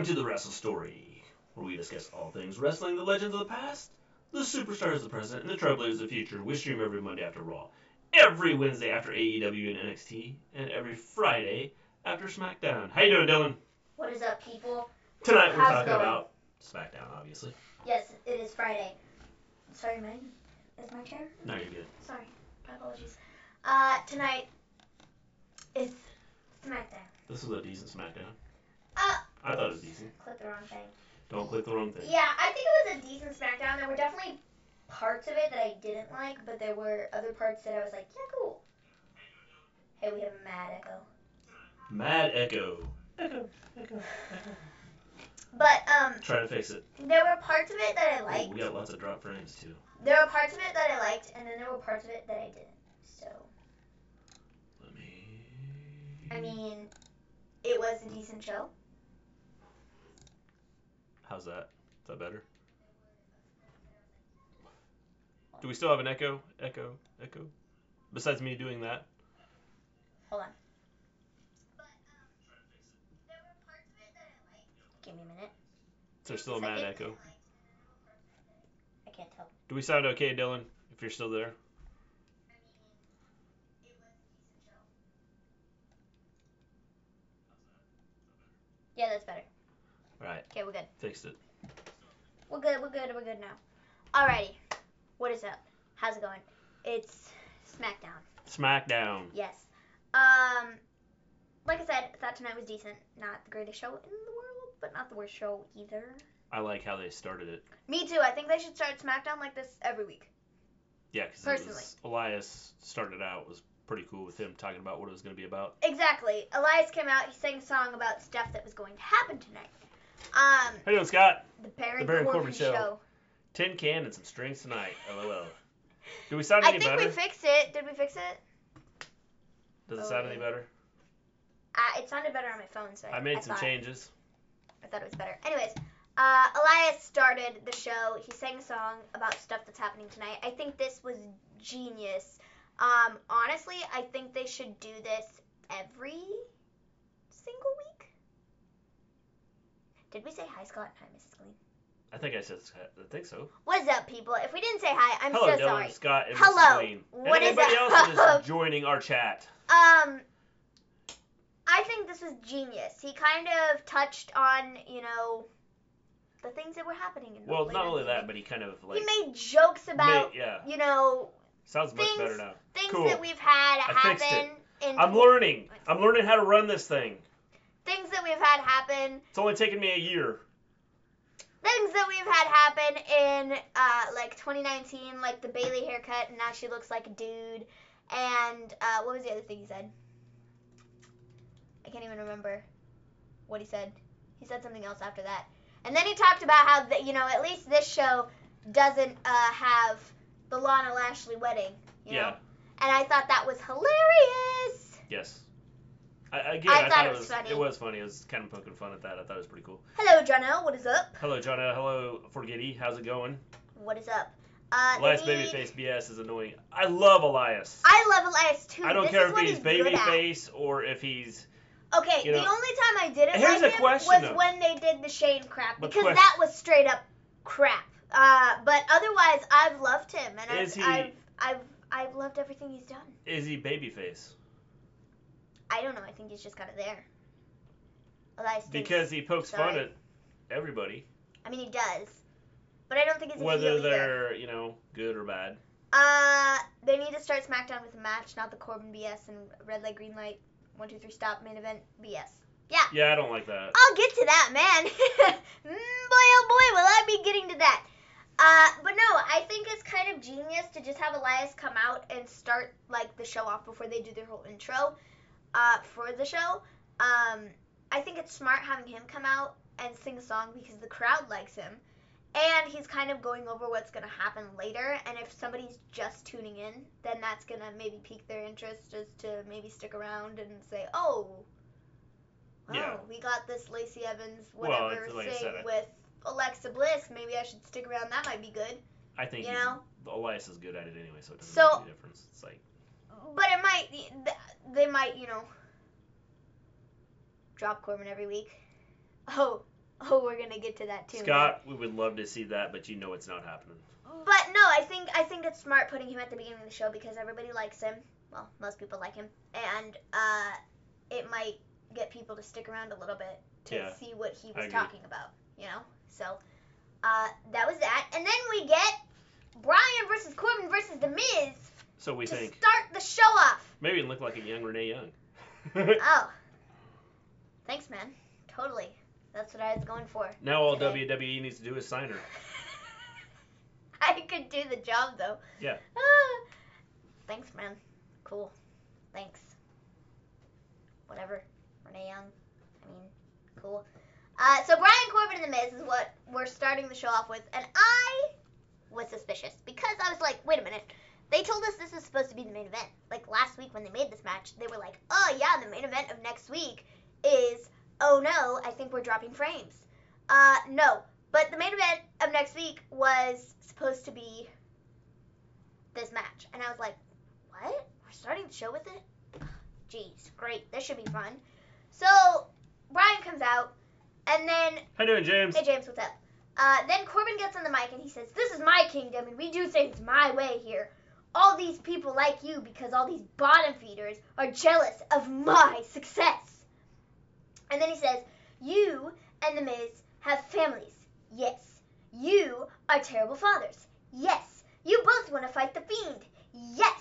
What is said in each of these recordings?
Welcome to the Wrestle Story, where we discuss all things wrestling, the legends of the past, the superstars of the present, and the trailblazers of the future. We stream every Monday after Raw, every Wednesday after AEW and NXT, and every Friday after Smackdown. How you doing, Dylan? What is up, people? Tonight we're talking about Smackdown, obviously. Yes, it is Friday. Sorry, man. Is my chair? No, you're good. Sorry. My apologies. Tonight is Smackdown. This was a decent Smackdown. I thought it was decent. Click the wrong thing. Don't click the wrong thing. Yeah, I think it was a decent Smackdown. There were definitely parts of it that I didn't like, but there were other parts that I was like, yeah, cool. Hey, we have a mad echo. Mad echo. Echo. But, Try to fix it. there were parts of it that I liked. We got lots of drop frames, too. There were parts of it that I liked, and then there were parts of it that I didn't. So, I mean, it was a decent show. How's that? Is that better? Do we still have an echo? Echo? Besides me doing that? Hold on. Give me a minute. Is there still a mad echo? I can't tell. Do we sound okay, Dylan? If you're still there? Yeah, that's better. Alright. Okay, we're good. Fixed it. We're good now. Alrighty. What is up? How's it going? It's Smackdown. Yes. Like I said, I thought tonight was decent. Not the greatest show in the world, but not the worst show either. I like how they started it. Me too. I think they should start Smackdown like this every week. Yeah, because Elias started out, was pretty cool with him talking about what it was going to be about. Exactly. Elias came out, he sang a song about stuff that was going to happen tonight. How you doing, Scott? The Baron Corbin show. Tin can and some strings tonight. LOL. Do we sound any better? I think we fixed it. Did we fix it? Does it sound any better? It sounded better on my phone, so I made some changes. I thought it was better. Anyways, Elias started the show. He sang a song about stuff that's happening tonight. I think this was genius. Honestly, I think they should do this every single week. Did we say hi, Scott? Hi, Mrs. Gleen. I think so. What's up, people? If we didn't say hi, I'm Hello, so Dylan, sorry. Scott, and Hello. Mrs. Gleen. What and is anybody else that is joining our chat. I think this was genius. He kind of touched on, the things that were happening in the Well, not only that, but he kind of he made jokes about, Sounds much better now. Things cool. that we've had happen. I'm learning how to run this thing. Things that we've had happen. It's only taken me a year. Things that we've had happen in, 2019, like the Bayley haircut, and now she looks like a dude. And, what was the other thing he said? I can't even remember what he said. He said something else after that. And then he talked about how, at least this show doesn't have the Lana Lashley wedding, Yeah. And I thought that was hilarious. Yes. I thought it was funny. It was funny. It was kind of poking fun at that. I thought it was pretty cool. Hello, Jono. What is up? Hello, Jono. Hello, Forgetty. How's it going? What is up? Elias Babyface BS is annoying. I love Elias. I love Elias, too. I don't care if he's Babyface or if he's... Okay, the only time I didn't like him was when they did the Shane crap, because that was straight up crap. But otherwise, I've loved him, and I've loved everything he's done. Is he Babyface? I don't know. I think he's just kind of there. Elias because he pokes fun at everybody. I mean, he does, but I don't think he's a whether heel they're good or bad. They need to start SmackDown with a match, not the Corbin BS and red light, green light. 1, 2, 3, stop, main event, BS. Yeah. Yeah, I don't like that. I'll get to that, man. Boy, oh boy, will I be getting to that. But no, I think it's kind of genius to just have Elias come out and start, the show off before they do their whole intro, for the show. I think it's smart having him come out and sing a song because the crowd likes him. And he's kind of going over what's going to happen later. And if somebody's just tuning in, then that's going to maybe pique their interest just to maybe stick around and say, we got this Lacey Evans, whatever, sing with Alexa Bliss. Maybe I should stick around. That might be good. I think Elias is good at it anyway, so it doesn't make any difference. It's like... But it might, they might, drop Corbin every week. Oh, Oh, we're gonna get to that too. Scott, we would love to see that, but you know it's not happening. But no, I think it's smart putting him at the beginning of the show because everybody likes him. Well, most people like him, and it might get people to stick around a little bit to see what he was talking about. You know, so that was that, and then we get Bryan versus Corbin versus The Miz. So we think start the show off. Maybe it looked like a young Renee Young. Oh, thanks, man. Totally. That's what I was going for. Now all WWE needs to do is sign her. I could do the job, though. Yeah. Thanks, man. Cool. Thanks. Whatever. Renee Young. I mean, cool. So Bryan, Corbin, and The Miz is what we're starting the show off with. And I was suspicious because I was like, wait a minute. They told us this is supposed to be the main event. Like last week when they made this match, they were like, oh yeah, the main event of next week is, oh no, I think we're dropping frames. No. But the main event of next week was supposed to be this match. And I was like, what? We're starting the show with it? Jeez, great. This should be fun. So, Bryan comes out, and then... How you doing, James? Hey, James, what's up? Then Corbin gets on the mic, and he says, this is my kingdom, and we do things my way here. All these people like you because all these bottom feeders are jealous of my success. And then he says, you and The Miz have families. Yes. You are terrible fathers. Yes. You both want to fight the Fiend. Yes.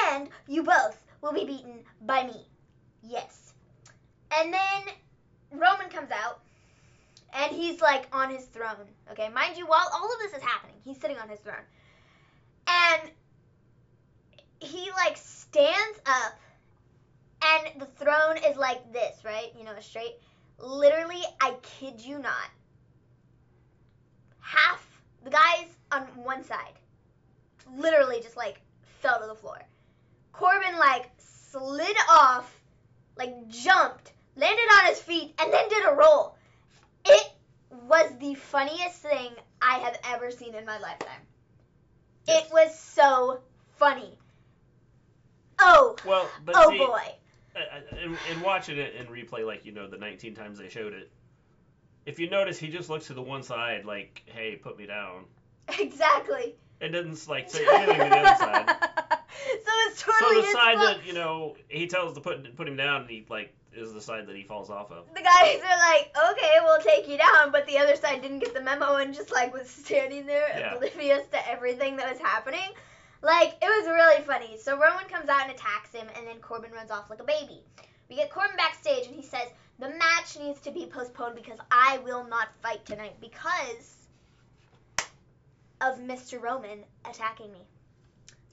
And you both will be beaten by me. Yes. And then Roman comes out, and he's like on his throne. Okay, mind you, while all of this is happening, he's sitting on his throne. And he like stands up, and the throne is like this, right? You know, straight. Literally, I kid you not. Half the guys on one side literally just like fell to the floor. Corbin like slid off, like jumped, landed on his feet, and then did a roll. It was the funniest thing I have ever seen in my lifetime. Yes. It was so funny. Oh, well, but oh see, boy. And watching it in replay, like, you know, the 19 times they showed it, if you notice, he just looks to the one side like, hey, put me down. Exactly. It doesn't, like, say anything to the other side. So it's totally So the side that, you know, he tells to put him down, and he, like, is the side that he falls off of. The guys are like, okay, we'll take you down, but the other side didn't get the memo and just, like, was standing there oblivious to everything that was happening. Like, it was really funny. So Roman comes out and attacks him, and then Corbin runs off like a baby. We get Corbin backstage, and he says, the match needs to be postponed because I will not fight tonight because of Mr. Roman attacking me.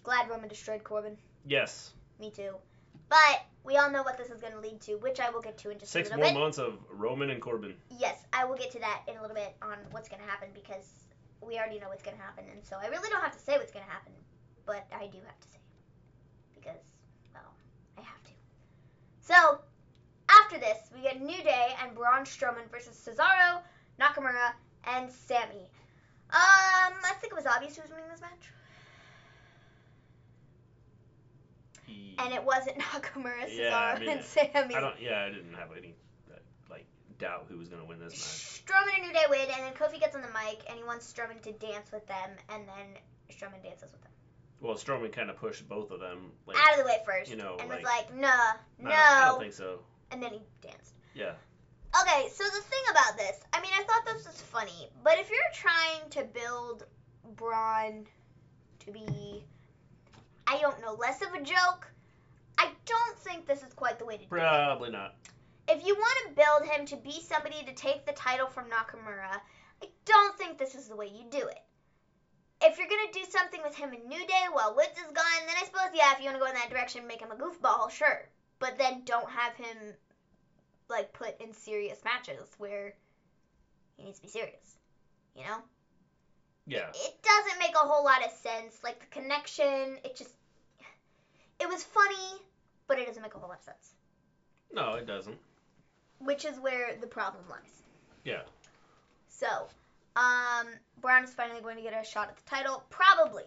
Glad Roman destroyed Corbin. Yes. Me too. But we all know what this is going to lead to, which I will get to in just a little bit. 6 more months of Roman and Corbin. Yes, I will get to that in a little bit on what's going to happen because we already know what's going to happen. And so I really don't have to say what's going to happen. But I do have to say it because, well, I have to. So, after this, we get New Day and Braun Strowman versus Cesaro, Nakamura, and Sami. I think it was obvious who was winning this match. And it wasn't Nakamura, Cesaro, and Sami. I didn't have any, like, doubt who was going to win this match. Strowman and New Day win, and then Kofi gets on the mic, and he wants Strowman to dance with them, and then Strowman dances with them. Well, Strowman kind of pushed both of them, like, out of the way first, you know, and like, was like, no. I don't think so. And then he danced. Yeah. Okay, so the thing about this, I mean, I thought this was funny, but if you're trying to build Braun to be, I don't know, less of a joke, I don't think this is quite the way to do it. Probably not. If you want to build him to be somebody to take the title from Nakamura, I don't think this is the way you do it. If you're going to do something with him in New Day while Woods is gone, then I suppose, yeah, if you want to go in that direction, make him a goofball, sure. But then don't have him, like, put in serious matches where he needs to be serious, you know? Yeah. It doesn't make a whole lot of sense. Like, the connection, it was funny, but it doesn't make a whole lot of sense. No, it doesn't. Which is where the problem lies. Yeah. So, Braun is finally going to get a shot at the title. Probably.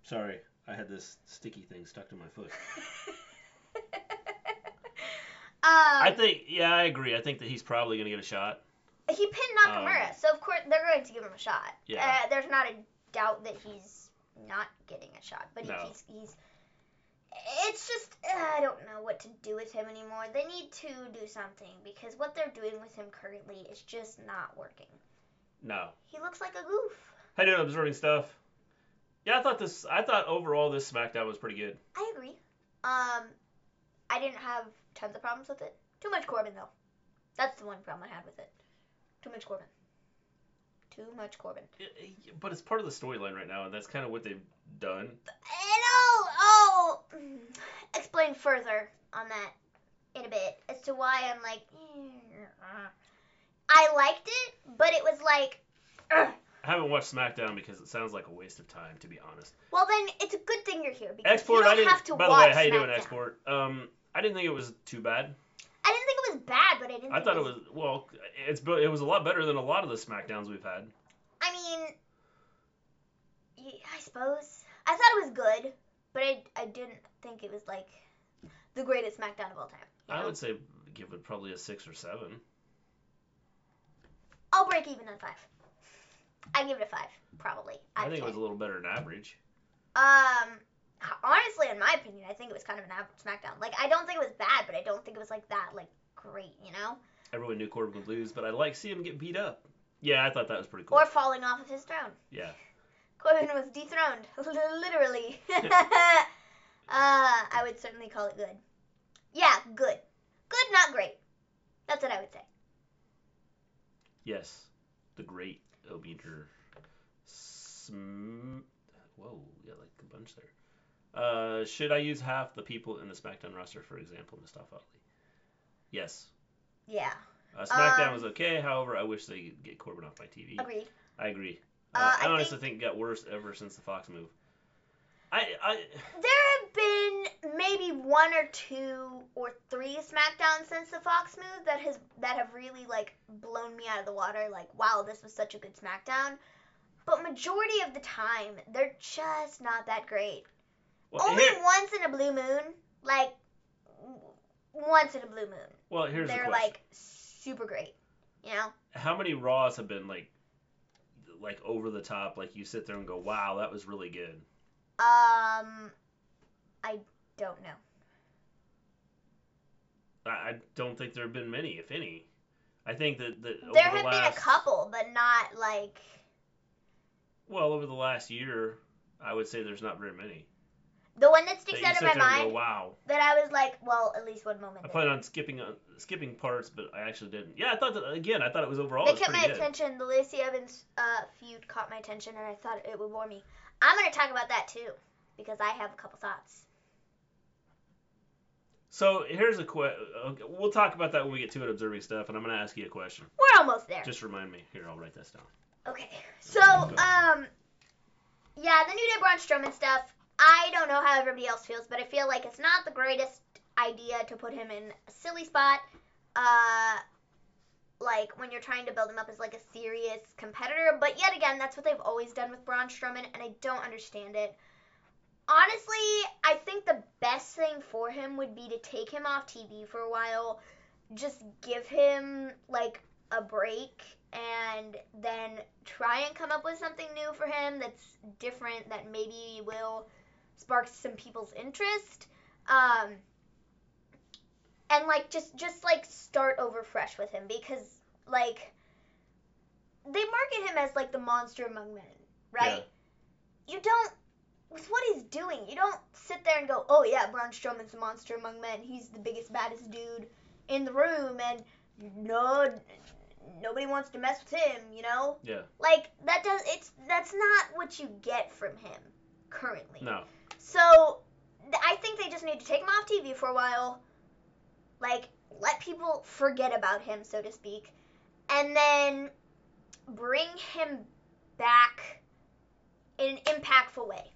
Sorry, I had this sticky thing stuck to my foot. I agree. I think that he's probably going to get a shot. he pinned Nakamura, so of course they're going to give him a shot. Yeah. There's not a doubt that he's not getting a shot, but No. he's. It's just I don't know what to do with him anymore. They need to do something because what they're doing with him currently is just not working. No. He looks like a goof. How you doing, observing stuff? Yeah, I thought overall this SmackDown was pretty good. I agree. I didn't have tons of problems with it. Too much Corbin though. That's the one problem I had with it. Too much Corbin. Too much Corbin. But it's part of the storyline right now, and that's kind of what they've done. And I'll explain further on that in a bit as to why I'm like, I liked it, but it was like, I haven't watched SmackDown because it sounds like a waste of time, to be honest. Well, then it's a good thing you're here because Export, you don't have to watch By the way, how you SmackDown. doing, Export? I didn't think it was too bad. I didn't think it was bad, but I didn't. I thought it was it was a lot better than a lot of the SmackDowns we've had. I mean, I suppose I thought it was good, but I didn't think it was like the greatest SmackDown of all time. You know? I would say give it probably a 6 or 7. I'll break even on 5. I give it a 5, probably. I think it was a little better than average. Honestly, in my opinion, I think it was kind of an average SmackDown. Like, I don't think it was bad, but I don't think it was like that, like, great, you know? Everyone knew Corbin would lose, but I like seeing him get beat up. Yeah, I thought that was pretty cool. Or falling off of his throne. Yeah. Corbin was dethroned, literally. I would certainly call it good. Yeah, good. Good, not great. That's what I would say. Yes. The great Obeder. Whoa, we got like a bunch there. Should I use half the people in the SmackDown roster, for example, Mustafa Ali? Yes. Yeah. SmackDown was okay, however, I wish they could get Corbin off my TV. Agreed. I agree. I honestly think it got worse ever since the Fox move. There have been maybe 1 or 2 or 3 SmackDowns since the Fox move that have really like blown me out of the water. Like, wow, this was such a good SmackDown. But majority of the time, they're just not that great. Well, Only once in a blue moon, like once in a blue moon. Well, here's the question. They're like super great, you know? How many Raws have been like over the top? Like you sit there and go, wow, that was really good. I don't know. I don't think there have been many, if any. I think that there have been a couple, but not like. Well, over the last year, I would say there's not very many. The one that sticks out in my mind. Go, wow. That I was like, well, at least one moment. I planned on skipping parts, but I actually didn't. Yeah, I thought it was overall. They kept my attention. The Lacey Evans feud caught my attention, and I thought it would bore me. I'm going to talk about that too, because I have a couple thoughts. So here's a question. We'll talk about that when we get to it, observing stuff, and I'm going to ask you a question. We're almost there. Just remind me. Here, I'll write this down. Okay. So, yeah, the New Day Braun Strowman stuff. I don't know how everybody else feels, but I feel like it's not the greatest idea to put him in a silly spot. Like when you're trying to build him up as like a serious competitor. But yet again, that's what they've always done with Braun Strowman, and I don't understand it. Honestly, I think the best thing for him would be to take him off TV for a while, just give him like a break, and then try and come up with something new for him that's different, that maybe will spark some people's interest. And like just like start over fresh with him, because like they market him as like the monster among men, right? Yeah. You don't, with what he's doing, you don't sit there and go, oh yeah, Braun Strowman's a monster among men. He's the biggest, baddest dude in the room, and nobody wants to mess with him, you know? Yeah. Like that's not what you get from him currently. No. So I think they just need to take him off TV for a while, like let people forget about him, so to speak, and then bring him back in an impactful way.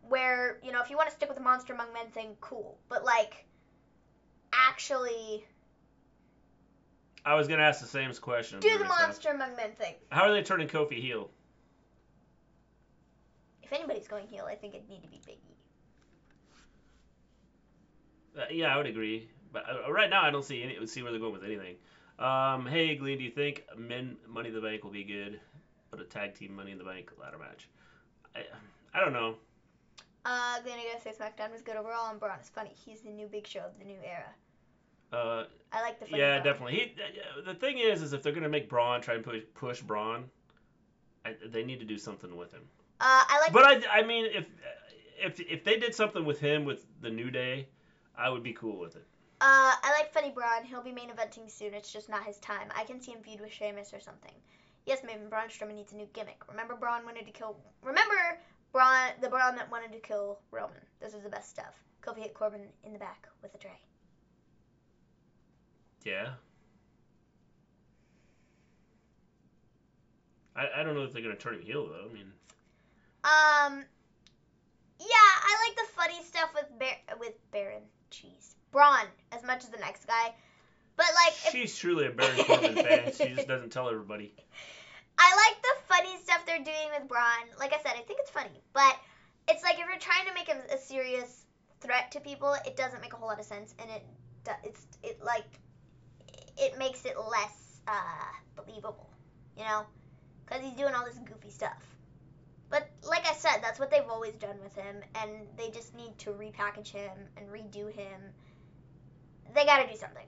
Where, you know, if you want to stick with the Monster Among Men thing, cool. But, like, actually... I was going to ask the same question. Do the Monster Among Men thing. How are they turning Kofi heel? If anybody's going heel, I think it'd need to be Big E. Yeah, I would agree. But right now, I don't see where they're going with anything. Hey, Gleen, do you think men Money in the Bank will be good, but a tag team Money in the Bank ladder match? I, I don't know. Then I gotta say Smackdown was good overall, and Braun is funny. He's the new Big Show of the new era. I like the funny Yeah, Braun. definitely. The thing is if they're gonna make Braun try and push Braun, they need to do something with him. I like. But I mean, if they did something with him with the New Day, I would be cool with it. I like funny Braun. He'll be main eventing soon. It's just not his time. I can see him feud with Sheamus or something. Yes, maybe Braun Strowman needs a new gimmick. Remember Braun the Braun that wanted to kill Roman. This is the best stuff. Kofi hit Corbin in the back with a tray. Yeah. I don't know if they're gonna turn him heel though. I mean. Yeah, I like the funny stuff with Baron. Jeez, Braun as much as the next guy, but like. She's truly a Baron Corbin fan. She just doesn't tell everybody. I like the funny stuff they're doing with Braun. Like I said, I think it's funny, but it's like if you're trying to make him a serious threat to people, it doesn't make a whole lot of sense, and it makes it less believable, you know, because he's doing all this goofy stuff. But like I said, that's what they've always done with him, and they just need to repackage him and redo him. They got to do something.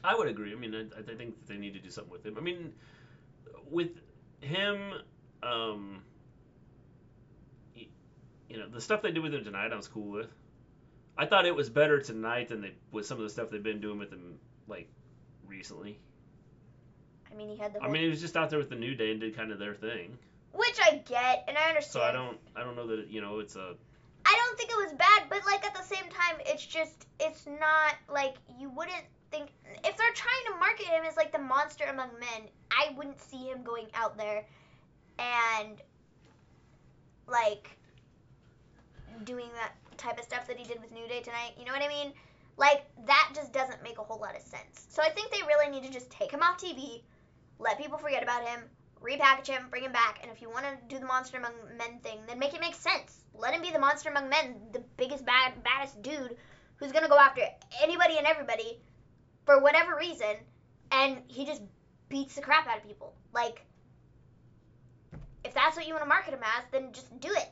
I would agree. I mean, I think they need to do something with him. I mean, with him, the stuff they did with him tonight, I was cool with. I thought it was better tonight than with some of the stuff they've been doing with him, like, recently. I mean, he was just out there with the New Day and did kind of their thing. Which I get, and I understand. So I don't know that, it's a... I don't think it was bad, but, like, at the same time, it's not, like, you wouldn't think, if they're trying to market him as, like, the monster among men, I wouldn't see him going out there and, like, doing that type of stuff that he did with New Day tonight, you know what I mean? Like, that just doesn't make a whole lot of sense. So I think they really need to just take him off TV, let people forget about him, repackage him, bring him back, and if you want to do the Monster Among Men thing, then make it make sense. Let him be the Monster Among Men, the biggest, baddest dude who's going to go after anybody and everybody for whatever reason, and he just beats the crap out of people. Like, if that's what you want to market him as, then just do it.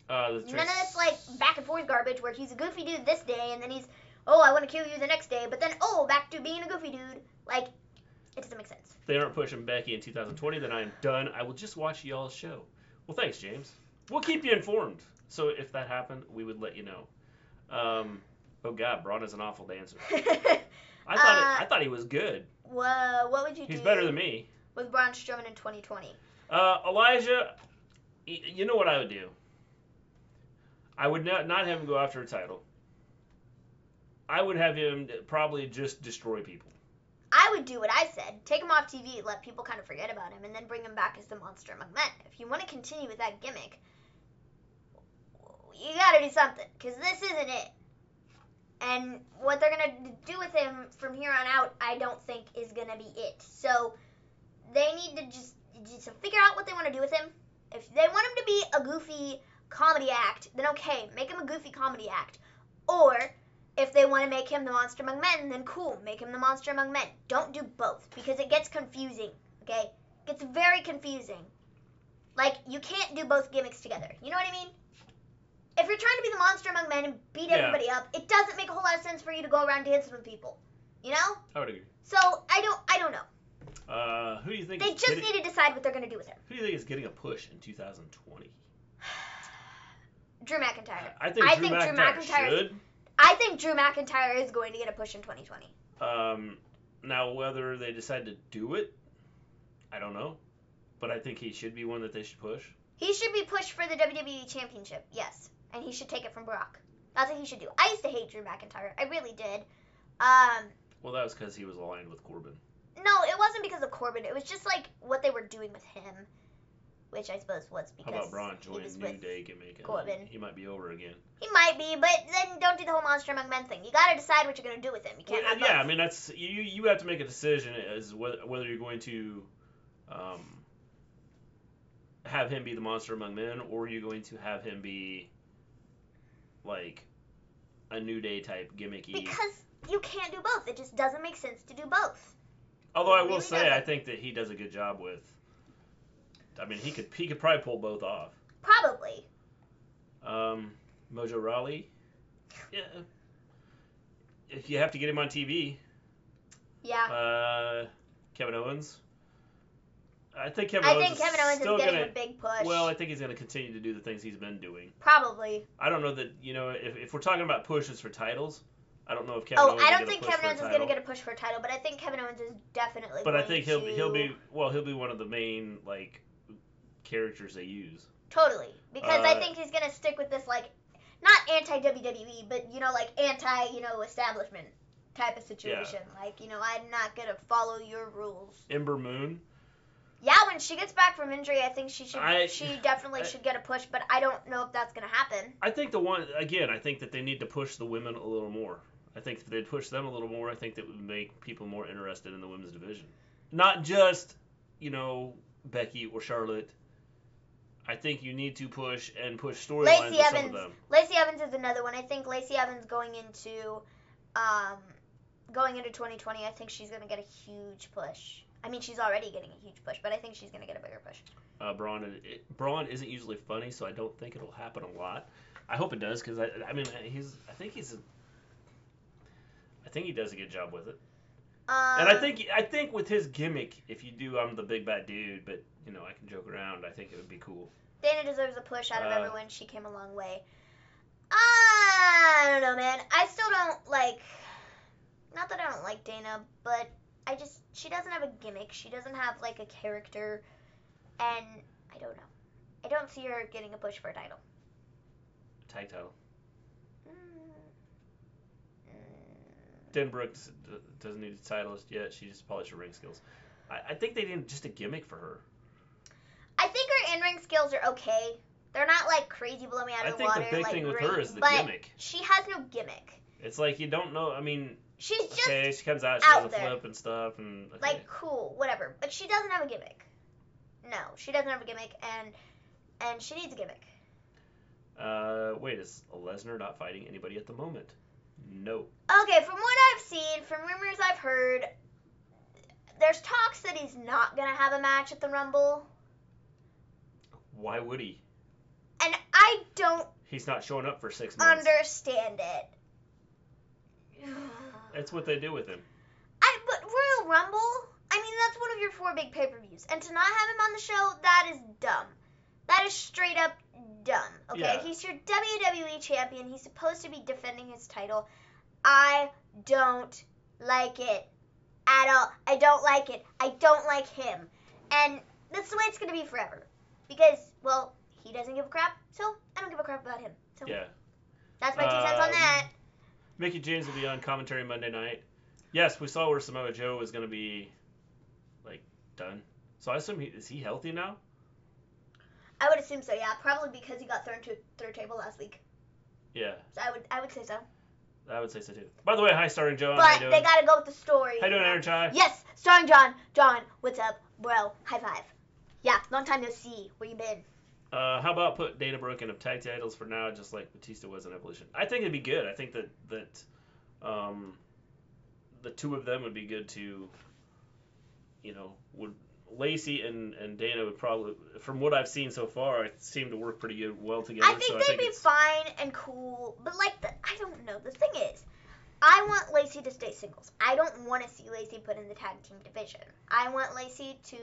None of this, like, back and forth garbage where he's a goofy dude this day, and then he's, oh, I want to kill you the next day, but then, oh, back to being a goofy dude. Like, it doesn't make sense. If they aren't pushing Becky in 2020, then I am done. I will just watch y'all's show. Well, thanks, James. We'll keep you informed. So if that happened, we would let you know. Oh, God, Braun is an awful dancer. I thought he was good. What would you do? He's better than me. With Braun Strowman in 2020. Elijah, you know what I would do? I would not have him go after a title. I would have him probably just destroy people. I would do what I said. Take him off TV, let people kind of forget about him, and then bring him back as the Monster Among Men. If you want to continue with that gimmick, you got to do something, because this isn't it. And what they're going to do with him from here on out, I don't think is going to be it. So they need to just figure out what they want to do with him. If they want him to be a goofy comedy act, then okay, make him a goofy comedy act. Or if they want to make him the Monster Among Men, then cool, make him the Monster Among Men. Don't do both, because it gets confusing, okay? It gets very confusing. Like, you can't do both gimmicks together. You know what I mean? If you're trying to be the Monster Among Men and beat everybody up, it doesn't make a whole lot of sense for you to go around dancing with people. You know? I would agree. So, I don't know. Who do you think they just need to decide what they're going to do with him. Who do you think is getting a push in 2020? Drew McIntyre. I think Drew McIntyre should. I think Drew McIntyre is going to get a push in 2020. Now, whether they decide to do it, I don't know. But I think he should be one that they should push. He should be pushed for the WWE Championship, yes. And he should take it from Brock. That's what he should do. I used to hate Drew McIntyre. I really did. Well, that was because he was aligned with Corbin. No, it wasn't because of Corbin. It was just, like, what they were doing with him. Which I suppose was because how about Braun joining New Day gimmick? Corbin. He might be over again. He might be, but then don't do the whole Monster Among Men thing. You got to decide what you're going to do with him. You can't have both. I mean, that's you have to make a decision as whether you're going to have him be the Monster Among Men, or you're going to have him be like a New Day type gimmicky. Because you can't do both. It just doesn't make sense to do both. Although I will say, I think that he does a good job with. I mean, he could probably pull both off. Probably. Mojo Rawley. Yeah. If you have to get him on TV. Yeah. Kevin Owens. I think Kevin Owens is getting a big push. Well, I think he's going to continue to do the things he's been doing. Probably. I don't know that, if we're talking about pushes for titles, I don't know if Kevin Owens I don't think Kevin Owens is going to get a push for a title, but I think Kevin Owens is definitely But I think he'll be one of the main, characters they use. Totally. Because I think he's going to stick with this, not anti-WWE, but, anti-establishment type of situation. Yeah. I'm not going to follow your rules. Ember Moon. Yeah, when she gets back from injury, I think she definitely should get a push, but I don't know if that's going to happen. I think I think that they need to push the women a little more. I think if they'd push them a little more, I think that would make people more interested in the women's division. Not just, Becky or Charlotte. I think you need to push storylines with some of them. Lacey Evans is another one. I think Lacey Evans going into 2020, I think she's going to get a huge push. I mean, she's already getting a huge push, but I think she's going to get a bigger push. Braun isn't usually funny, so I don't think it'll happen a lot. I hope it does, because I think he does a good job with it. And I think with his gimmick, if you do, I'm the big bad dude, but I can joke around. I think it would be cool. Dana deserves a push out of everyone. She came a long way. I don't know, man. I still don't like. Not that I don't like Dana, but she doesn't have a gimmick. She doesn't have a character, and I don't know. I don't see her getting a push for a title. Tag title. Den Brooks doesn't need a title yet. She just polished her ring skills. I think they need just a gimmick for her. I think her in-ring skills are okay. They're not crazy blow me out of the water. I think the big thing with her is the gimmick. She has no gimmick. It's you don't know. I mean, she's just she comes out, she does a flip and stuff, and cool, whatever. But she doesn't have a gimmick. No, she doesn't have a gimmick, and she needs a gimmick. Wait, is Lesnar not fighting anybody at the moment? No. Okay, from what I've seen, from rumors I've heard, there's talks that he's not gonna have a match at the Rumble. Why would he? And I don't. He's not showing up for 6 months. Understand it. That's what they do with him. But Royal Rumble, I mean, that's one of your 4 big pay-per-views. And to not have him on the show, that is dumb. That is straight up dumb. Okay? Yeah. He's your WWE champion. He's supposed to be defending his title. I don't like it at all. I don't like it. I don't like him. And that's the way it's going to be forever. Because, well, he doesn't give a crap, so I don't give a crap about him. So yeah. That's my 2 cents on that. Mickie James will be on commentary Monday night. Yes, we saw where Samoa Joe was going to be, done. So I assume is he healthy now? I would assume so, yeah. Probably because he got thrown to a third table last week. Yeah. So I would say so. I would say so, too. By the way, hi, Starring John. But they got to go with the story. How you doing, Aaron Chai? Yes, Starring John. John, what's up, bro? High five. Yeah, long time no see. Where you been? How about put Dana Brooke in tag titles for now, just like Batista was in Evolution? I think it'd be good. I think that the 2 of them would be good to, would Lacey and Dana would probably, from what I've seen so far, it seemed to work pretty well together. I think they'd be fine and cool, but I don't know. The thing is, I want Lacey to stay singles. I don't want to see Lacey put in the tag team division. I want Lacey to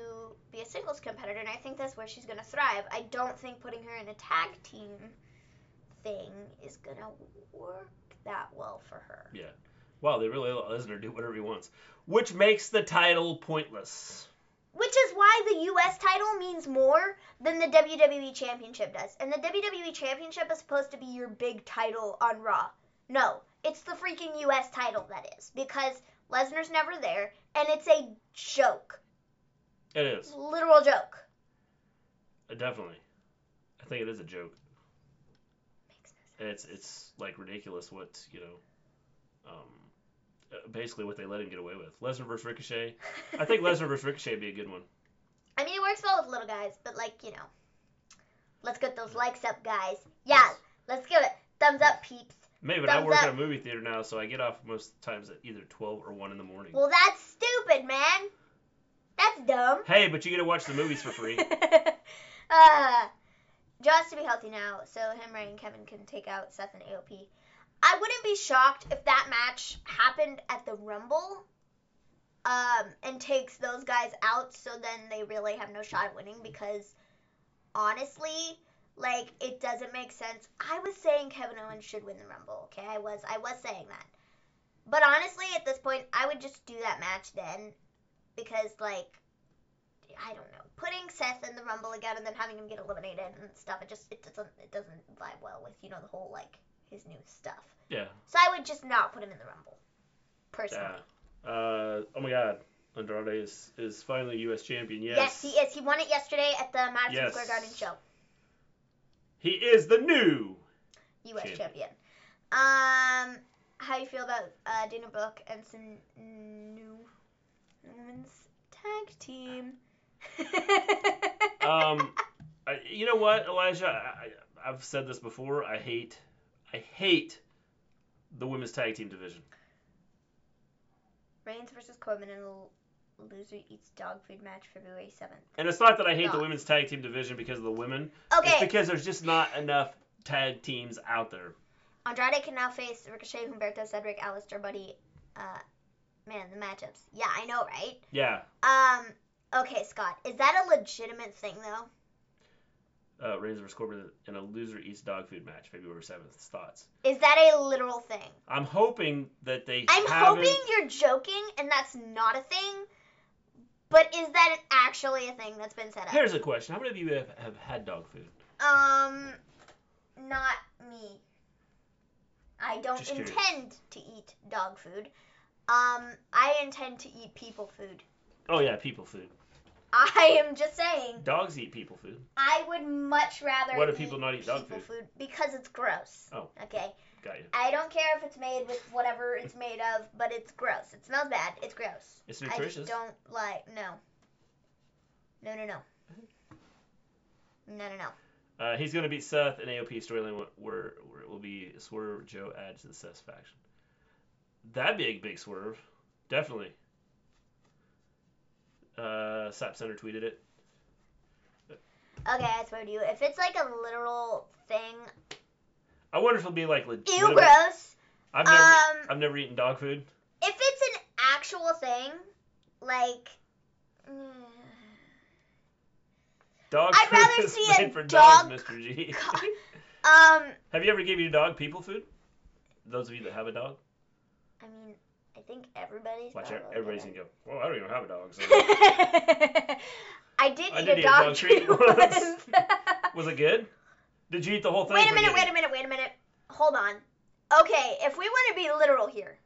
be a singles competitor, and I think that's where she's going to thrive. I don't think putting her in a tag team thing is going to work that well for her. Yeah. Wow, they really let Lesnar do whatever he wants, which makes the title pointless. Which is why the U.S. title means more than the WWE Championship does. And the WWE Championship is supposed to be your big title on Raw. No, it's the freaking U.S. title that is. Because Lesnar's never there, and it's a joke. It is. Literal joke. Definitely. I think it is a joke. Makes no sense. It's ridiculous what, basically what they let him get away with. Lesnar versus Ricochet. I think Lesnar versus Ricochet would be a good one. I mean, it works well with little guys, but let's get those likes up, guys. Yeah, let's give it thumbs up, peeps. Maven, I work at a movie theater now, so I get off most times at either 12 or 1 in the morning. Well, that's stupid, man. That's dumb. Hey, but you get to watch the movies for free. Just to be healthy now, so him, Ryan, and Kevin can take out Seth and AOP. I wouldn't be shocked if that match happened at the Rumble, and takes those guys out, so then they really have no shot at winning, because honestly, like, it doesn't make sense. I was saying Kevin Owens should win the Rumble, okay? I was saying that. But honestly, at this point, I would just do that match then, because, like, I don't know, putting Seth in the Rumble again and then having him get eliminated and stuff, it doesn't vibe well with, you know, the whole, like, his new stuff. Yeah. So I would just not put him in the Rumble, personally. Yeah. Oh my God, Andrade is finally U.S. champion. Yes, he is. He won it yesterday at the Madison Square Garden show. He is the new U.S. champion. How you feel about Dana Brooke and some new women's tag team? You know what, Elijah? I've said this before. I hate the women's tag team division. Reigns versus Corbin in a loser eats dog food match February 7th. And it's not that I hate the women's tag team division because of the women. Okay. It's because there's just not enough tag teams out there. Andrade can now face Ricochet, Humberto, Cedric, Alistair, Buddy. Man, the matchups. Yeah, I know, right? Yeah. Okay, Scott. Is that a legitimate thing, though? Reigns versus Corbin in a loser eats dog food match, February 7th. Thoughts? Is that a literal thing? I'm hoping that they I'm hoping you're joking and that's not a thing. But is that actually a thing that's been set up? Here's a question. How many of you have had dog food? Not me. I don't intend to eat dog food. I intend to eat people food. Oh, yeah, people food. I am just saying. Dogs eat people food. I would much rather Why do people not eat dog food? Because it's gross. Oh. Okay. Got you. I don't care if it's made with whatever it's made of, but it's gross. It smells bad. It's gross. It's nutritious. I just don't like. No. No. He's going to beat Seth in AOP storyline where it will be Swerve Joe adds to the Seth faction. That'd be a big swerve. Definitely. Sap Center tweeted it. Okay, I swear to you, if it's like a literal thing. I wonder if it'll be like legit. Ew, gross. I've never eaten dog food. If it's an actual thing, like. Dog I'd food rather is see made a for dog. dogs, Mr. G. Have you ever given your dog people food? Those of you that have a dog. I mean, I think everybody's. Watch out! Everybody's gonna go. Well, I don't even have a dog. So. I did eat a dog treat once. Was it good? Did you eat the whole thing? Wait a minute. Hold on. Okay, if we want to be literal here.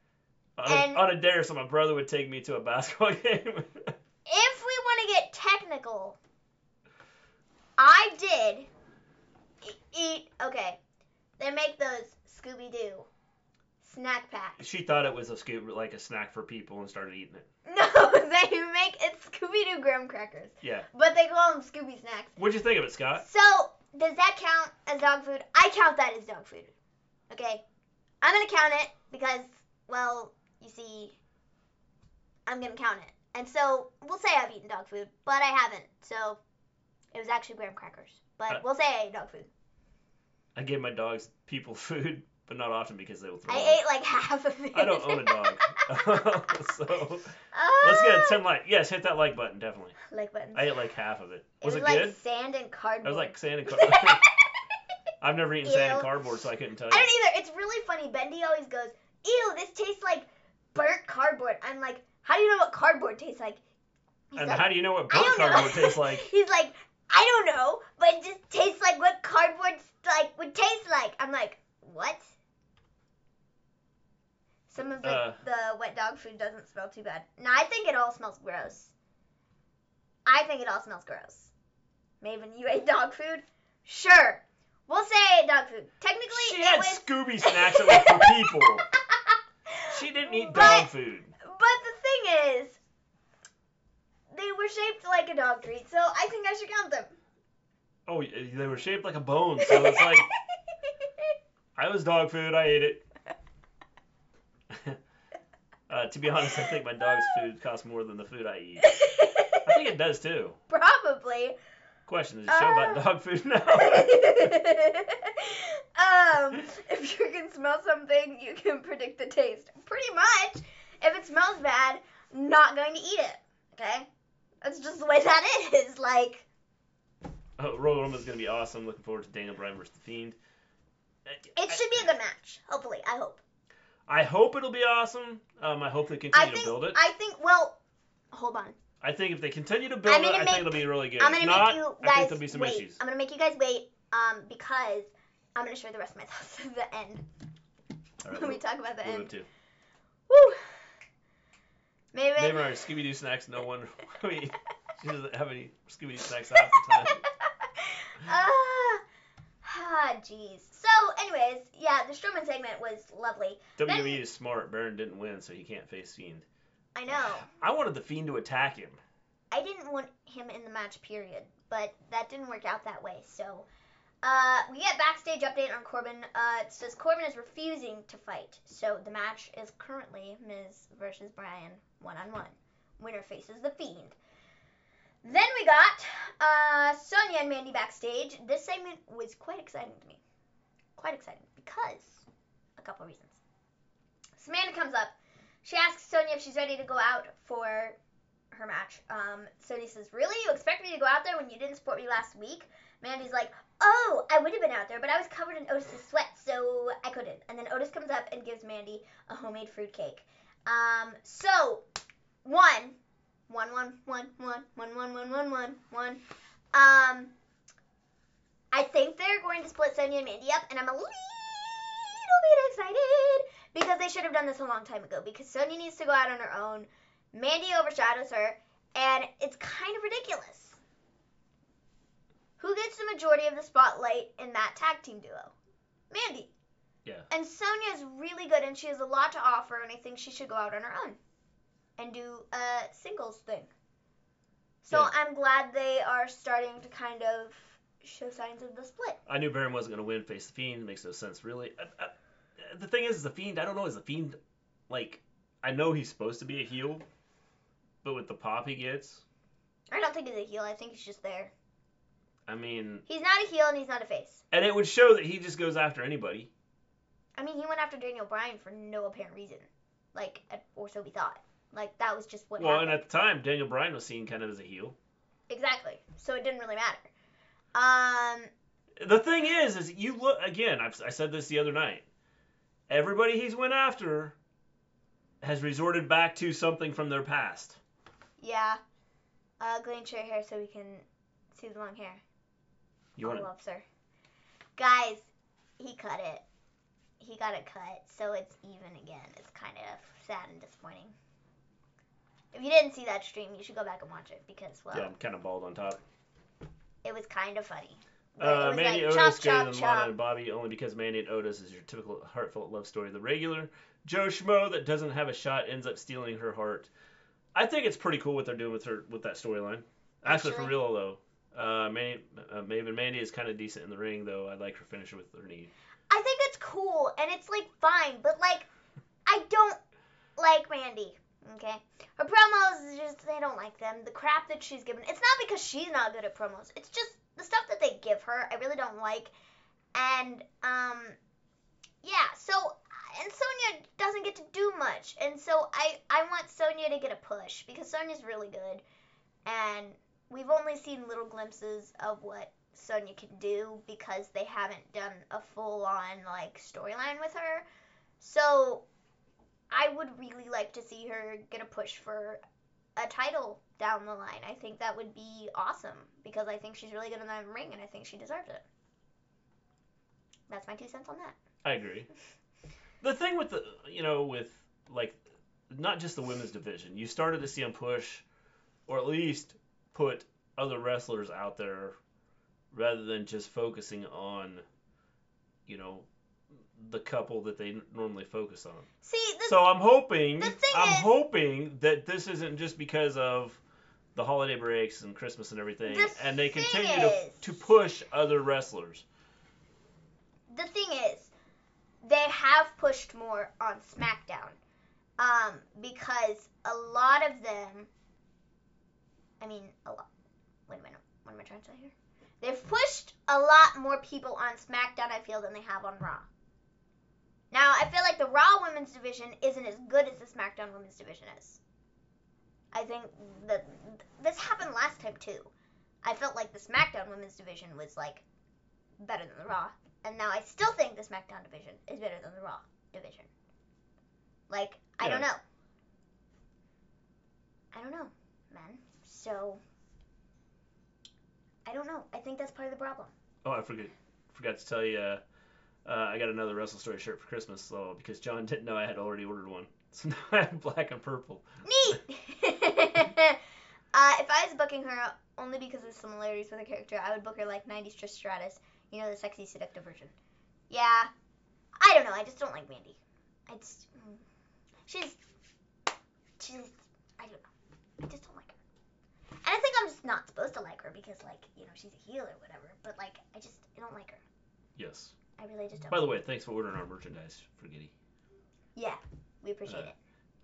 On a dare, so my brother would take me to a basketball game. If we want to get technical, I did eat. Okay, they make those Scooby-Doo snack packs. She thought it was like a snack for people and started eating it. No, they make it's Scooby-Doo graham crackers. Yeah. But they call them Scooby snacks. What'd you think of it, Scott? So, does that count as dog food? I count that as dog food. Okay? I'm going to count it because, well, you see, I'm going to count it. And so, we'll say I've eaten dog food, but I haven't. So, it was actually graham crackers. But we'll say I ate dog food. I gave my dogs people food, but not often because they will throw up. I ate like half of it. I don't own a dog. So, let's get a 10 like. Yes, hit that like button, definitely. Like button. I ate like half of it. Was it like good? Sand and cardboard. It was like sand and cardboard. I've never eaten sand and cardboard, so I couldn't tell you. I don't either. It's really funny. Bendy always goes, ew, this tastes like burnt cardboard. I'm like, how do you know what cardboard tastes like? And like, how do you know what burnt cardboard tastes like? He's like, I don't know, but it just tastes like what cardboard like would taste like. I'm like, what? Some of the wet dog food doesn't smell too bad. No, I think it all smells gross. Maven, you ate dog food? Sure. We'll say dog food. Technically, she had Scooby snacks that were for people. She didn't eat dog food. But the thing is, they were shaped like a dog treat, so I think I should count them. Oh, they were shaped like a bone, so it's like... I was dog food. I ate it. To be honest, I think my dog's food costs more than the food I eat. I think it does too. Probably. Question, is it show about dog food now? If you can smell something, you can predict the taste. Pretty much. If it smells bad, not going to eat it. Okay? That's just the way that is. Like. Royal Rumble's going to be awesome. Looking forward to Daniel Bryan versus The Fiend. It should be a good match. Hopefully. I hope. I hope it'll be awesome. I hope they continue to build it. I think, well, hold on. I think if they continue to build it, I think it'll be really good. I'm going to make you guys I think there'll be some wait. issues. I'm going to make you guys wait because I'm going to share the rest of my thoughts at the end. All right, when we talk about the end. Too. Woo! Maven are Scooby-Doo snacks. No wonder she doesn't have any Scooby-Doo snacks half the time. Jeez. So, anyways, yeah, the Strowman segment was lovely. WWE is smart. Baron didn't win, so he can't face Fiend. I know. I wanted the Fiend to attack him. I didn't want him in the match, period. But that didn't work out that way, so. We get backstage update on Corbin. It says Corbin is refusing to fight. So the match is currently Miz versus Bryan 1-on-1. Winner faces the Fiend. Then we got Sonya and Mandy backstage. This segment was quite exciting to me. Quite exciting because a couple reasons. Samantha comes up. She asks Sonya if she's ready to go out for her match. Sonya says, really? You expect me to go out there when you didn't support me last week? Mandy's like, oh, I would have been out there, but I was covered in Otis' sweat, so I couldn't. And then Otis comes up and gives Mandy a homemade fruitcake. So, one. I think they're going to split Sonya and Mandy up, and I'm a little bit excited because they should have done this a long time ago. Because Sonya needs to go out on her own, Mandy overshadows her, and it's kind of ridiculous. Who gets the majority of the spotlight in that tag team duo? Mandy. Yeah. And Sonya is really good, and she has a lot to offer, and I think she should go out on her own and do a singles thing. So yeah. I'm glad they are starting to kind of show signs of the split. I knew Baron wasn't going to win face the Fiend. Makes no sense, really. The thing is, the Fiend, I don't know, is the Fiend, like, I know he's supposed to be a heel, but with the pop he gets. I don't think he's a heel. I think he's just there. I mean. He's not a heel and he's not a face. And it would show that he just goes after anybody. I mean, he went after Daniel Bryan for no apparent reason. Like, or so we thought. Like, that was just what happened. Well, and at the time, Daniel Bryan was seen kind of as a heel. Exactly. So it didn't really matter. The thing is you look, again, I said this the other night. Everybody he's went after has resorted back to something from their past. Yeah. Gleen, share hair so we can see the long hair. Love, sir. Guys, he cut it. He got it cut, so it's even again. It's kind of sad and disappointing. If you didn't see that stream, you should go back and watch it because, well... Yeah, I'm kind of bald on top. It was kind of funny. Mandy, like, Otis, greater than Lana and Bobby, only because Mandy and Otis is your typical heartfelt love story. The regular Joe Schmo that doesn't have a shot ends up stealing her heart. I think it's pretty cool what they're doing with that storyline. Actually, for real, though. Maven Mandy is kind of decent in the ring, though. I like her finisher with her knee. I think it's cool, and it's, like, fine, but, like, I don't like Mandy, okay? Her promos, just, I don't like them. The crap that she's given, it's not because she's not good at promos. It's just the stuff that they give her, I really don't like. And, yeah, so, and Sonya doesn't get to do much. And so I want Sonya to get a push, because Sonya's really good. And we've only seen little glimpses of what Sonya can do because they haven't done a full-on, like, storyline with her. So I would really like to see her get a push for a title down the line. I think that would be awesome because I think she's really good in that ring and I think she deserves it. That's my 2 cents on that. I agree. The thing with like, not just the women's division, you started to see them push or at least put other wrestlers out there rather than just focusing on, the couple that they normally focus on. So I'm hoping that this isn't just because of the holiday breaks and Christmas and everything, and they continue to push other wrestlers. The thing is, they have pushed more on SmackDown. Because a lot of them, a lot. Wait a minute. What am I trying to say here? They've pushed a lot more people on SmackDown, I feel, than they have on Raw. Now, I feel like the Raw Women's Division isn't as good as the SmackDown Women's Division is. I think that this happened last time, too. I felt like the SmackDown Women's Division was, like, better than the Raw. And now I still think the SmackDown Division is better than the Raw Division. Like, I don't know. I don't know, man. So, I don't know. I think that's part of the problem. Oh, I forgot to tell you, I got another Wrestle Story shirt for Christmas, though, because John didn't know I had already ordered one. So now I have black and purple. Neat! If I was booking her only because of similarities with her character, I would book her like 90s Trish Stratus. You know, the sexy, seductive version. Yeah. I don't know. I just don't like Mandy. She's, I don't know. I just don't like her. And I think I'm just not supposed to like her because, like, you know, she's a heel or whatever. But, like, I don't like her. Yes. I really just don't. By the way, thanks for ordering our merchandise for Giddy. Yeah, we appreciate it.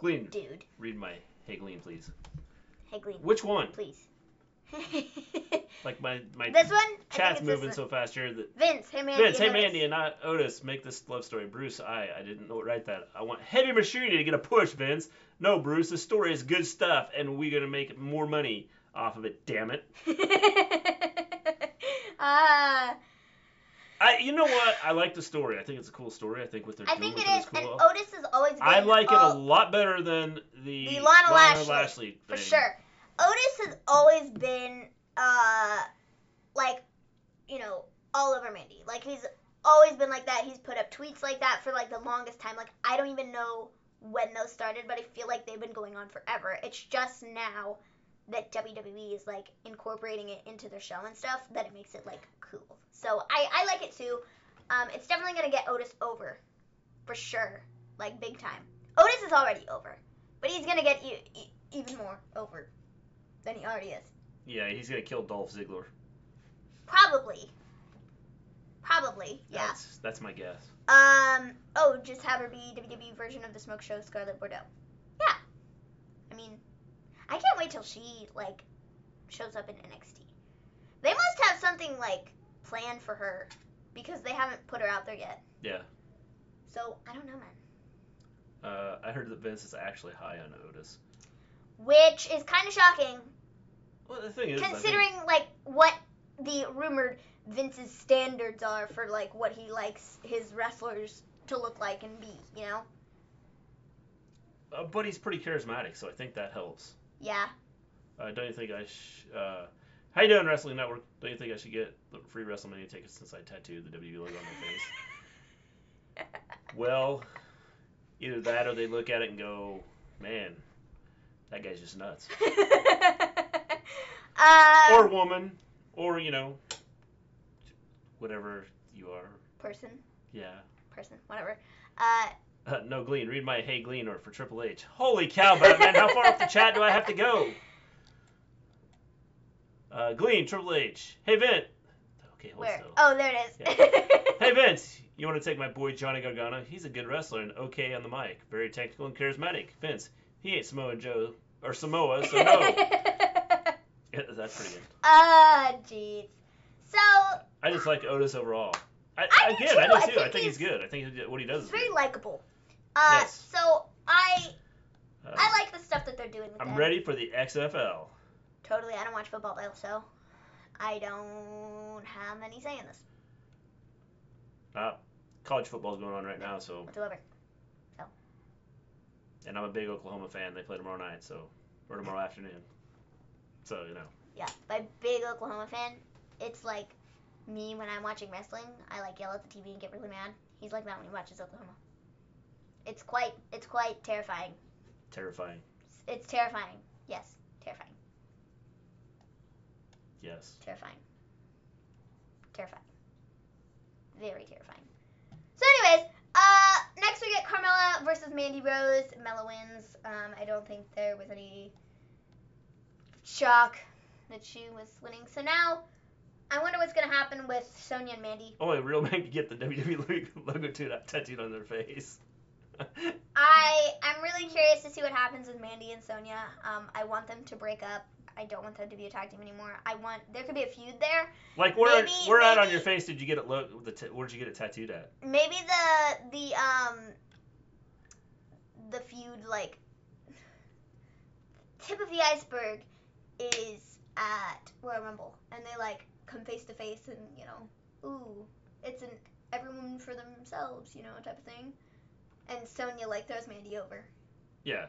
Gleen, dude. Read my Hey Gleen, please. Hey Gleen. Which one? Please. Like my this one? chat's moving so fast here that Vince, hey Mandy. Vince, hey Mandy, and not Otis. Make this love story. Bruce, I didn't write that. I want heavy machinery to get a push, Vince. No, Bruce, this story is good stuff, and we're gonna make more money off of it. Damn it. You know what? I like the story. I think it's a cool story. I think what they're doing with it is cool. And Otis has always been. I like it a lot better than the Lana Lashley thing. For sure. Otis has always been, like, you know, all over Mandy. Like, he's always been like that. He's put up tweets like that for, like, the longest time. Like, I don't even know when those started, but I feel like they've been going on forever. It's just now that WWE is, like, incorporating it into their show and stuff that it makes it, like, cool. So, I like it, too. It's definitely going to get Otis over. For sure. Like, big time. Otis is already over. But he's going to get even more over than he already is. Yeah, he's going to kill Dolph Ziggler. Probably, yeah. That's my guess. Just have her be WWE version of the Smoke Show, Scarlett Bordeaux. Yeah. I mean, I can't wait till she, like, shows up in NXT. They must have something, like, planned for her, because they haven't put her out there yet. Yeah. So, I don't know, man. I heard that Vince is actually high on Otis. Which is kind of shocking. Well, the thing is, considering, like, what the rumored Vince's standards are for, like, what he likes his wrestlers to look like and be, you know? But he's pretty charismatic, so I think that helps. Yeah. Don't you think how you doing, Wrestling Network? Don't you think I should get the free WrestleMania tickets since I tattooed the WWE logo on my face? Well, either that or they look at it and go, man, that guy's just nuts. Or woman, or, you know, whatever you are. Person. Yeah. Person, whatever. No, Gleen, read my Hey Gleen or for Triple H. Holy cow, Batman, how far up the chat do I have to go? Gleen, Triple H. Hey, Vince. Okay, hold still. Oh, there it is. Yeah. Hey, Vince, you want to take my boy Johnny Gargano? He's a good wrestler and okay on the mic. Very technical and charismatic. Vince, he ain't Samoa Joe, or Samoa, so no. Yeah, that's pretty good. Jeez. So. I just like Otis overall. I do too. I think he's good. I think what he does is very good. likable. Yes. So I like the stuff that they're doing with I'm ready for the XFL. Totally. I don't watch football though, so I don't have any say in this. College football's going on right now, so. Whatsoever. So. And I'm a big Oklahoma fan. They play tomorrow night, or tomorrow afternoon. So, you know. Yeah, by big Oklahoma fan, it's like me when I'm watching wrestling. I like yell at the TV and get really mad. He's like that when he watches Oklahoma. It's quite terrifying. Terrifying. It's terrifying. Yes, terrifying. Yes. Terrifying. Terrifying. Very terrifying. So anyways, next we get Carmella versus Mandy Rose. Mella wins. I don't think there was any shock that she was winning. So now I wonder what's gonna happen with Sonya and Mandy. Only a real man can get the WWE logo tattooed on their face. I'm really curious to see what happens with Mandy and Sonya. I want them to break up. I don't want them to be a tag team anymore. There could be a feud there. Like where out on your face did you get it? Where'd you get it tattooed at? Maybe the feud, like, tip of the iceberg is at Royal Rumble, and they like come face to face, and ooh, it's an everyone for themselves, type of thing. And Sonya like throws Mandy over. Yeah.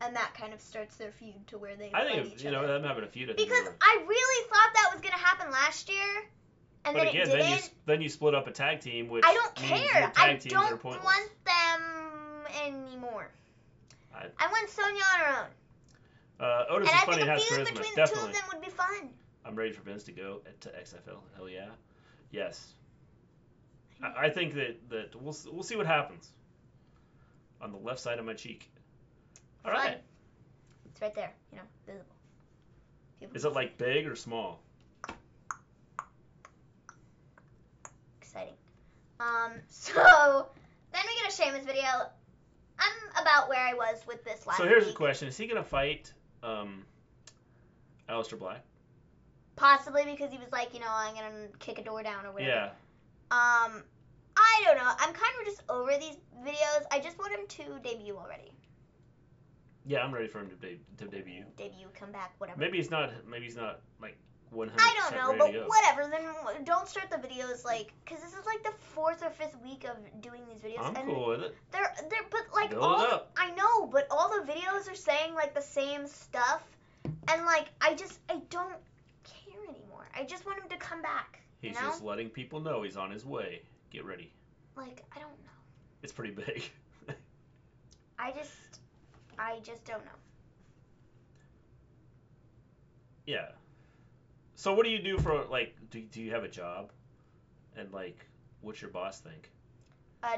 And that kind of starts their feud to where they I fight think each other. them having a feud. Because I really thought that was gonna happen last year, and then again, it didn't. Then you split up a tag team, which I don't care. I don't want them anymore. I want Sonya on her own. Otis and is funny and has feud charisma. between Definitely. the two of them would be fun. I'm ready for Vince to go to XFL. Hell yeah. Yes. I think that we'll see what happens. On the left side of my cheek. All right. It's right there, visible. Is it like big or small? Exciting. So then we get a Sheamus video. I'm about where I was with this last week. So here's the question: is he gonna fight Aleister Black? Possibly, because he was like, I'm gonna kick a door down or whatever. Yeah. I don't know. I'm kind of just over these videos. I just want him to debut already. Yeah, I'm ready for him to debut. Debut, come back, whatever. Maybe he's not like 100% I don't know, ready to go. but whatever. Then don't start the videos because this is like the 4th or 5th week of doing these videos. I'm cool with it. They're but like Build all it up. I know, but all the videos are saying like the same stuff, and like I don't care anymore. I just want him to come back. He's just letting people know he's on his way. Get ready. Like, I don't know. It's pretty big. I just don't know. Yeah. So what do you do for, like, do you have a job? And, like, what's your boss think?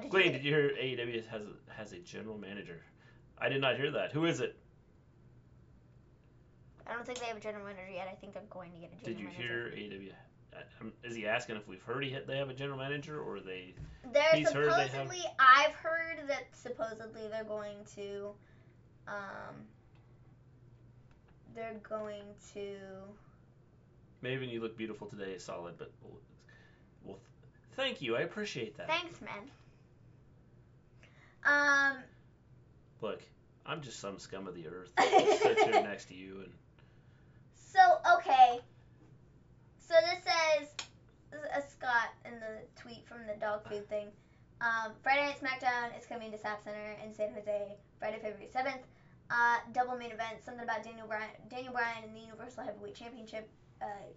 Gleen, did you hear AEW has a general manager? I did not hear that. Who is it? I don't think they have a general manager yet. I think they're going to get a general manager. Did you hear AEW? Is he asking if we've heard they have a general manager, or they? I've heard that supposedly they're going to. Maven, you look beautiful today. Solid, but well, thank you. I appreciate that. Thanks, man. Look, I'm just some scum of the earth. I'll sit here next to you and. So okay. So this says Scott in the tweet from the dog food thing. Friday Night Smackdown is coming to SAP Center in San Jose, Friday, February 7th. Double main event, something about Daniel Bryan in the Universal Heavyweight Championship,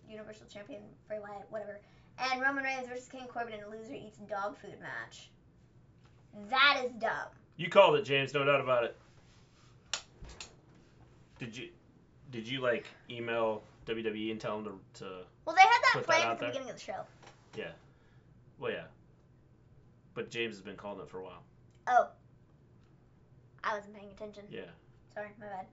Universal Champion, Bray Wyatt, whatever. And Roman Reigns versus King Corbin in a loser eats dog food match. That is dumb. You called it, James. No doubt about it. Did you like email WWE and tell them to Well, they had that planned at the beginning of the show. Yeah. Well, yeah. But James has been calling it for a while. Oh. I wasn't paying attention. Yeah. Sorry, my bad.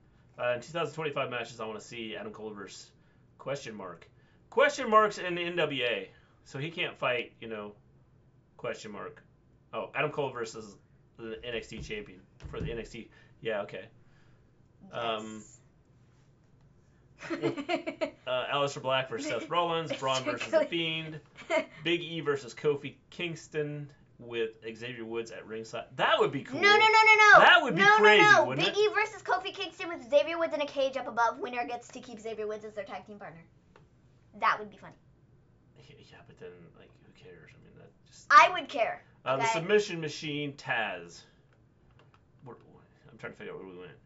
In 2025 matches, I want to see Adam Cole versus question mark. Question marks in the NWA. So he can't fight, question mark. Oh, Adam Cole versus the NXT champion for the NXT. Yeah, okay. Yes. Aleister Black versus Seth Rollins, Braun versus The Fiend, Big E versus Kofi Kingston with Xavier Woods at ringside. That would be cool. No. That would be crazy, wouldn't Big E versus Kofi Kingston with Xavier Woods in a cage up above. Winner gets to keep Xavier Woods as their tag team partner. That would be funny. Yeah, but then, like, who cares? I mean, that just... I would care. Okay? The Submission Machine, Taz. I'm trying to figure out where we went.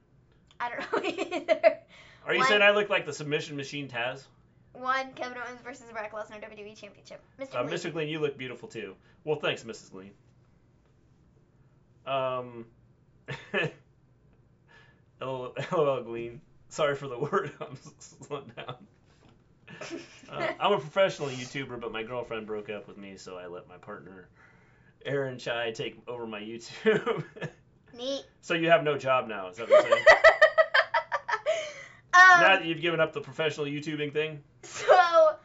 I don't know either. Are you saying I look like the Submission Machine Taz? 1, Kevin Owens versus Brock Lesnar WWE Championship. Mr. Gleen, you look beautiful too. Well, thanks, Mrs. Gleen. LOL, Gleen. Sorry for the word. I'm slowing down. I'm a professional YouTuber, but my girlfriend broke up with me, so I let my partner, Aaron Chai, take over my YouTube. Neat. So you have no job now, is that what you're saying? Now that you've given up the professional YouTubing thing? So,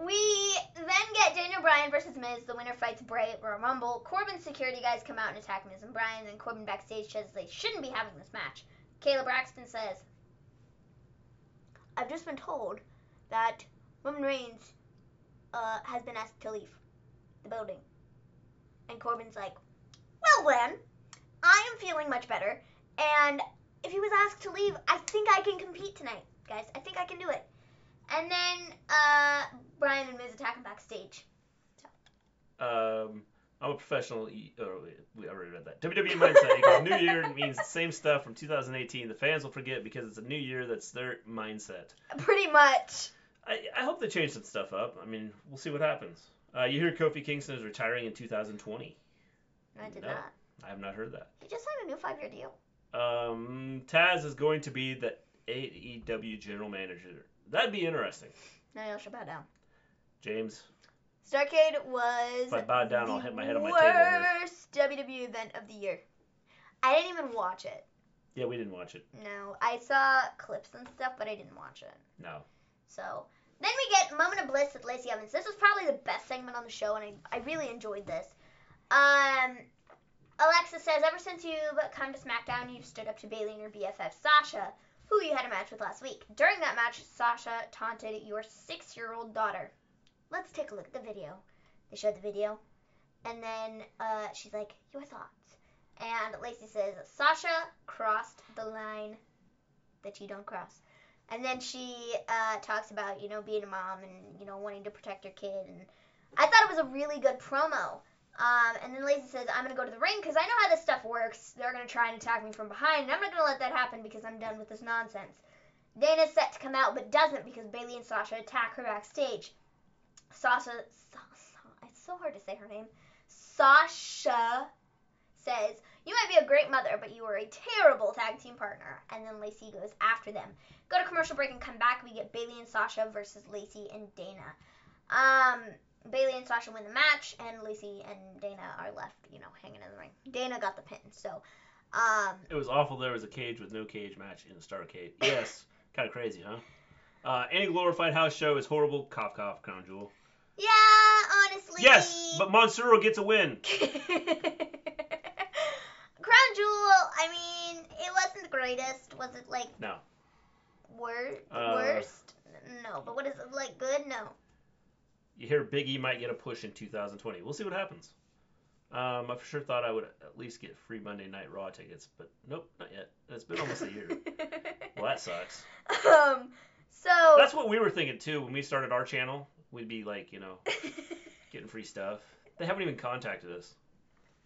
We then get Daniel Bryan versus Miz. The winner fights Bray at Royal Rumble. Corbin's security guys come out and attack Miz and Bryan. Then Corbin backstage says they shouldn't be having this match. Kayla Braxton says, I've just been told that Roman Reigns has been asked to leave the building. And Corbin's like, well then, I am feeling much better. And if he was asked to leave, I think I can compete tonight, guys. I think I can do it. And then Bryan and Miz attack him backstage. So. I'm a professional. We already read that. WWE mindset equals New Year means the same stuff from 2018. The fans will forget because it's a new year. That's their mindset. Pretty much. I hope they change some stuff up. I mean, we'll see what happens. You hear Kofi Kingston is retiring in 2020. I did not. I have not heard that. He just signed a new 5-year deal. Taz is going to be the AEW general manager. That'd be interesting. No, y'all should bow down. James. Starrcade was if I bow down, I'll hit my head on my table here. Worst WWE event of the year. I didn't even watch it. Yeah, we didn't watch it. No, I saw clips and stuff, but I didn't watch it. No. So, then we get Moment of Bliss with Lacey Evans. This was probably the best segment on the show, and I really enjoyed this. Alexa says, ever since you've come to Smackdown, you've stood up to Bayley and her BFF, Sasha, who you had a match with last week. During that match, Sasha taunted your 6-year-old daughter. Let's take a look at the video. They showed the video, and then she's like, your thoughts. And Lacey says, Sasha crossed the line that you don't cross. And then she talks about, being a mom and, wanting to protect her kid. And I thought it was a really good promo. And then Lacey says, I'm going to go to the ring because I know how this stuff works. They're going to try and attack me from behind, and I'm not going to let that happen because I'm done with this nonsense. Dana's set to come out, but doesn't because Bayley and Sasha attack her backstage. Sasha, it's so hard to say her name. Sasha says, you might be a great mother, but you are a terrible tag team partner. And then Lacey goes after them. Go to commercial break and come back. We get Bayley and Sasha versus Lacey and Dana. Bayley and Sasha win the match, and Lacey and Dana are left, hanging in the ring. Dana got the pin, so. It was awful there was a cage with no cage match in the Starrcade. Yes, kind of crazy, huh? Any glorified house show is horrible. Cough, cough, Crown Jewel. Yeah, honestly. Yes, but Monsuro gets a win. Crown Jewel, I mean, it wasn't the greatest. Was it, No. Worst? No, but what is it, good? No. You hear Big E might get a push in 2020. We'll see what happens. I for sure thought I would at least get free Monday Night Raw tickets, but nope, not yet. It's been almost a year. Well, that sucks. So that's what we were thinking too when we started our channel. We'd be getting free stuff. They haven't even contacted us.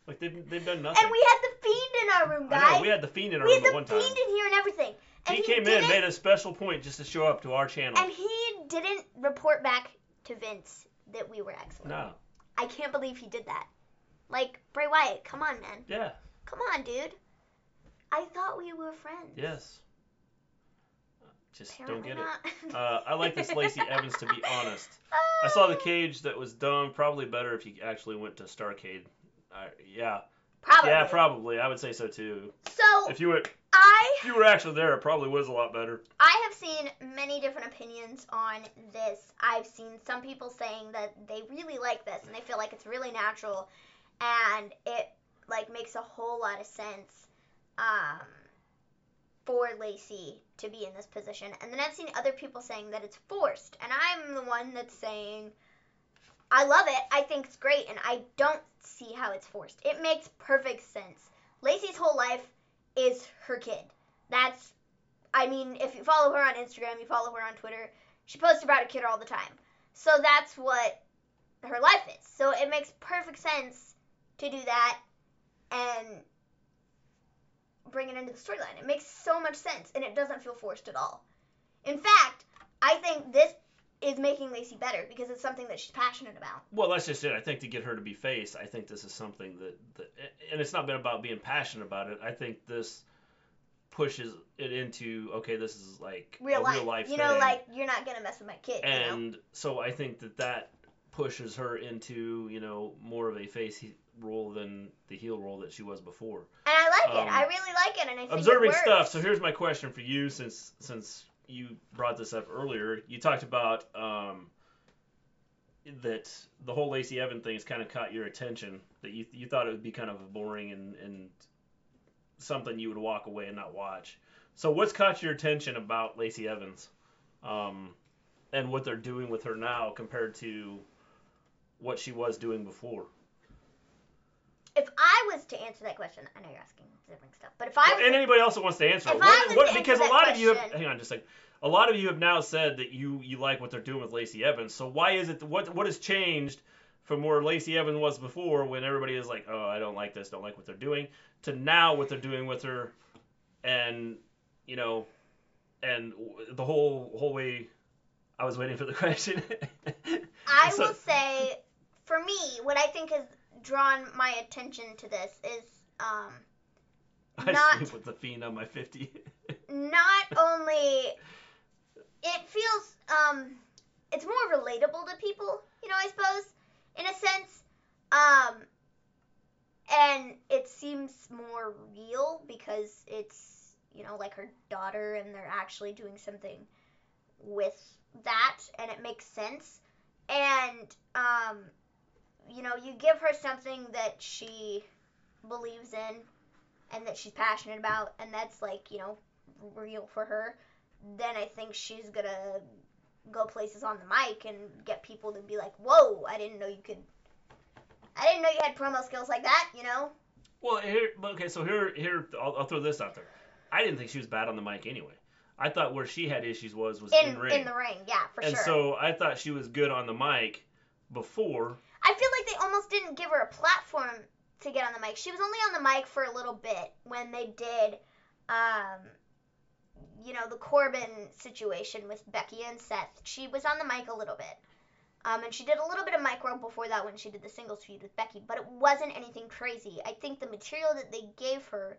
They've done nothing. And we had the Fiend in our room, guys. I know, we had the Fiend in our room at one time. We had the Fiend in here and everything. And he came in, made a special point just to show up to our channel. And he didn't report back to Vince that we were excellent. No. I can't believe he did that. Bray Wyatt, come on, man. Yeah. Come on, dude. I thought we were friends. Yes. Just Apparently don't get not. it. I like this Lacey Evans, to be honest. I saw the cage that was done. Probably better if you actually went to Starrcade. Yeah. Probably. Yeah, probably. I would say so too. So if you were actually there, it probably was a lot better. I have seen many different opinions on this. I've seen some people saying that they really like this and they feel like it's really natural and it makes a whole lot of sense for Lacey to be in this position. And then I've seen other people saying that it's forced. And I'm the one that's saying I love it. I think it's great and I don't see how it's forced. It makes perfect sense. Lacey's whole life is her kid. If you follow her on Instagram, you follow her on Twitter, she posts about her kid all the time. So that's what her life is. So it makes perfect sense to do that and bring it into the storyline. It makes so much sense, and it doesn't feel forced at all. In fact, I think this is making Lacey better because it's something that she's passionate about. Well, that's just it. I think to get her to be face, I think this is something that and it's not been about being passionate about it. I think this pushes it into, okay, this is real life. Real life thing. You're not going to mess with my kid. And so I think that pushes her into, more of a face role than the heel role that she was before. And I like it. I really like it, and I think observing it works. stuff. So here's my question for you, since you brought this up earlier. You talked about that the whole Lacey Evans thing's kind of caught your attention. That you thought it would be kind of boring and something you would walk away and not watch. So what's caught your attention about Lacey Evans, and what they're doing with her now compared to what she was doing before? If I was to answer that question, I know you're asking different stuff, but if I was and anybody else that wants to answer it, because a lot of you have, hang on just a second. A lot of you have now said that you like what they're doing with Lacey Evans. So why is it what has changed from where Lacey Evans was before, when everybody is like, oh, I don't like this, don't like what they're doing, to now what they're doing with her, and and the whole way. I was waiting for the question. I will say, for me, what I think has drawn my attention to this is I sleep with the Fiend on my 50. Not only it feels it's more relatable to people, I suppose, in a sense, and it seems more real because it's like her daughter, and they're actually doing something with that, and it makes sense. And you give her something that she believes in and that she's passionate about, and that's real for her, then I think she's gonna go places on the mic and get people to be like, whoa, I didn't know you had promo skills like that, Well, here I'll throw this out there. I didn't think she was bad on the mic anyway. I thought where she had issues was in ring. In the ring, yeah, for sure. And so I thought she was good on the mic before. I feel like they almost didn't give her a platform to get on the mic. She was only on the mic for a little bit when they did, the Corbin situation with Becky and Seth. She was on the mic a little bit. And she did a little bit of mic work before that when she did the singles feud with Becky, but it wasn't anything crazy. I think the material that they gave her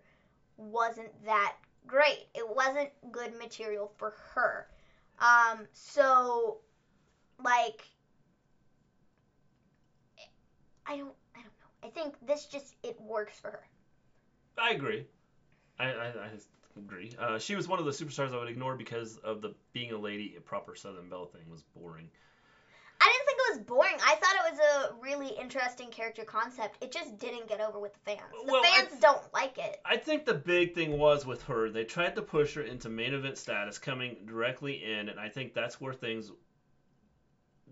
wasn't that great. It wasn't good material for her. So, I don't know. I think this it works for her. I agree. I agree. She was one of the superstars I would ignore because of the being a lady, a proper Southern Belle thing was boring. I didn't think it was boring. I thought it was a really interesting character concept. It just didn't get over with the fans. The fans don't like it. I think the big thing was with her, they tried to push her into main event status coming directly in, and I think that's where things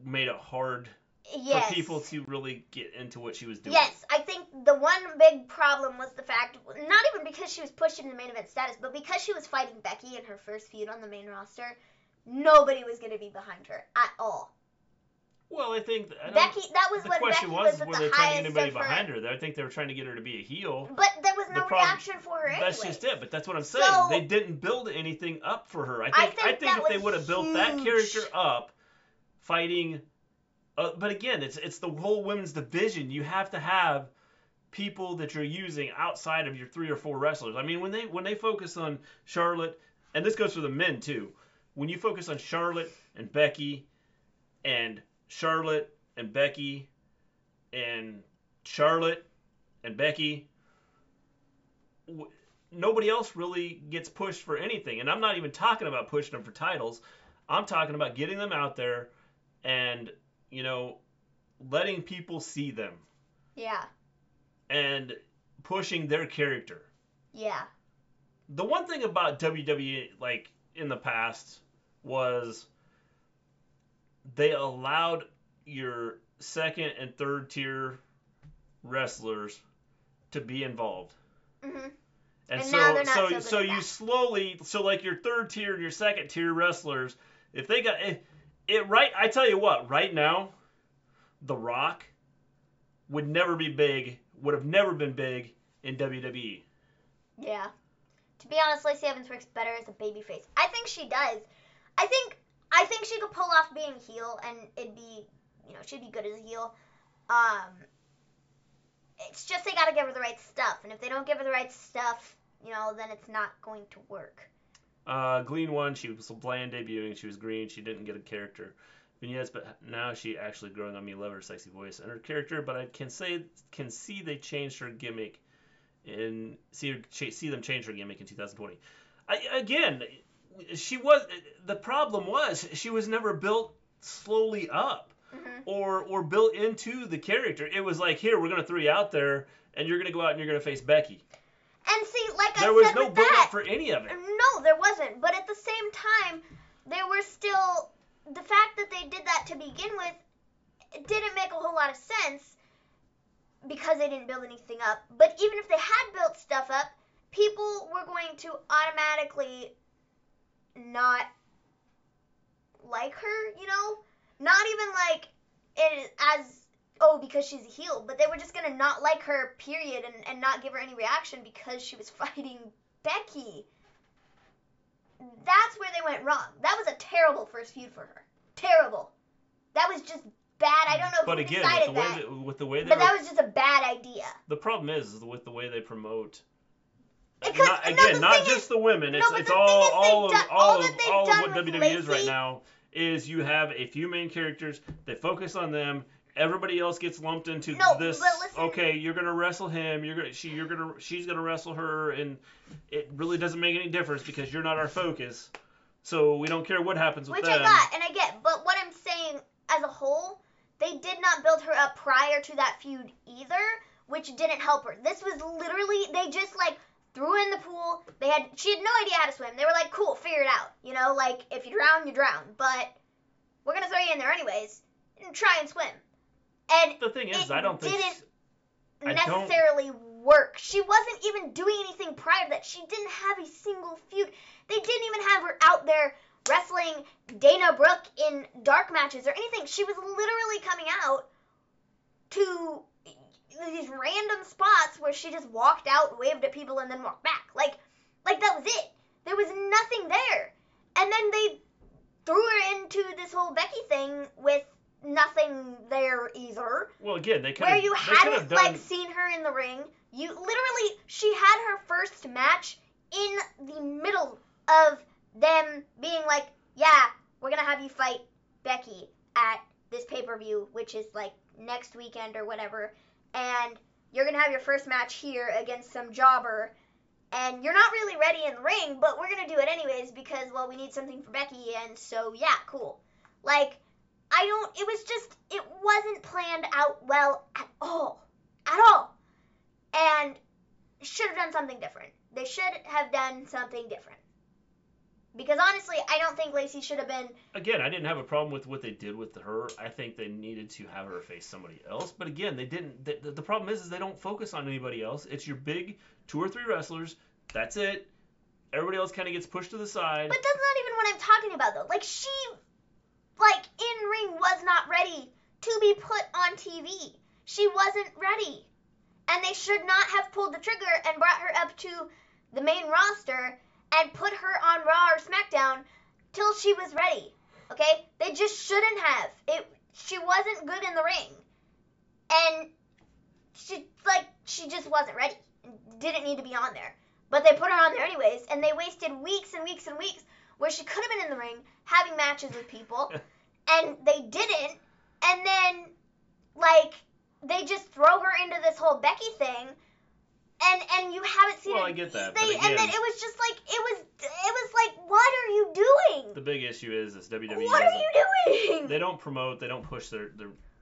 made it hard for people to really get into what she was doing. Yes, I think the one big problem was the fact, not even because she was pushed into main event status, but because she was fighting Becky in her first feud on the main roster, nobody was going to be behind her at all. Well, I think Becky. That was when Becky was at were they trying to get anybody behind her? I think they were trying to get her to be a heel. But there was no reaction for her anyway. That's just it. But that's what I'm saying. They didn't build anything up for her. I think if they would have built that character up, fighting. But again, it's the whole women's division. You have to have people that you're using outside of your 3 or 4 wrestlers. I mean, when they focus on Charlotte, and this goes for the men too. When you focus on Charlotte and Becky, and Charlotte and Becky, and Charlotte and Becky, nobody else really gets pushed for anything. And I'm not even talking about pushing them for titles. I'm talking about getting them out there and, letting people see them. Yeah. And pushing their character. Yeah. The one thing about WWE, in the past, was they allowed your second and third tier wrestlers to be involved. Mm-hmm. And now they're not so you slowly, your third tier and your second tier wrestlers, if they got it right, I tell you what, right now, The Rock would have never been big in WWE. Yeah. To be honest, Lacey Evans works better as a babyface. I think she does. I think she could pull off being heel, and it'd be, she'd be good as a heel. It's just they got to give her the right stuff, and if they don't give her the right stuff, then it's not going to work. Gleen won. She was bland debuting. She was green. She didn't get a character vignettes, but now she actually growing on me. Love her sexy voice and her character, but I can see they changed her gimmick and see them change her gimmick in 2020. The problem was she was never built slowly up. or built into the character. It was like, here, we're going to throw you out there, and you're going to go out and you're going to face Becky. And see, like there I was said no with build that, up for any of it. No, there wasn't. But at the same time, there were still, the fact that they did that to begin with, it didn't make a whole lot of sense because they didn't build anything up. But even if they had built stuff up, people were going to automatically not like her, you know? Not even like it as, oh, because she's a heel, but they were just going to not like her, period, and not give her any reaction because she was fighting Becky. That's where they went wrong. That was a terrible first feud for her. Terrible. That was just bad. I don't know who decided that. With the way they but that was just a bad idea. The problem is with the way they promote. Because, not just the women. It's all of what WWE is right now. Is you have a few main characters, they focus on them. Everybody else gets lumped into this. But listen, okay, you're gonna wrestle him. She's gonna wrestle her, and it really doesn't make any difference because you're not our focus. So we don't care what happens with them. Which I got and I get, but what I'm saying as a whole, they did not build her up prior to that feud either, which didn't help her. This was literally, they just like threw her in the pool. She had no idea how to swim. They were like, cool, figure it out. You know, like if you drown, you drown. But we're gonna throw you in there anyways and try and swim. And the thing is, I don't think didn't necessarily work. She wasn't even doing anything prior to that. She didn't have a single feud. They didn't even have her out there wrestling Dana Brooke in dark matches or anything. She was literally coming out to these random spots where she just walked out, waved at people, and then walked back. Like that was it. There was nothing there. And then they threw her into this whole Becky thing with nothing there either. Well, again, they could where you hadn't like seen her in the ring. You literally, she had her first match in the middle of them being like, yeah, we're gonna have you fight Becky at this pay-per-view, which is like next weekend or whatever, and you're gonna have your first match here against some jobber, and you're not really ready in the ring, but we're gonna do it anyways because, well, we need something for Becky, and so yeah, cool. Like, it wasn't planned out well at all. At all. And should have done something different. They should have done something different. Because honestly, I don't think Lacey should have been... Again, I didn't have a problem with what they did with her. I think they needed to have her face somebody else. But again, they didn't... The problem is they don't focus on anybody else. It's your big 2 or 3 wrestlers. That's it. Everybody else kind of gets pushed to the side. But that's not even what I'm talking about, though. Like, she... like, in ring was not ready to be put on TV. She wasn't ready. And they should not have pulled the trigger and brought her up to the main roster and put her on Raw or Smackdown till she was ready. Okay? They just shouldn't have. She wasn't good in the ring. And she just wasn't ready. Didn't need to be on there. But they put her on there anyways, and they wasted weeks and weeks and weeks where she could have been in the ring having matches with people, and they didn't, and then, like, they just throw her into this whole Becky thing, and you haven't seen Well, I get that, but and again, then it was just like, it was like, what are you doing? The big issue is WWE. What are you doing? They don't promote, they don't push their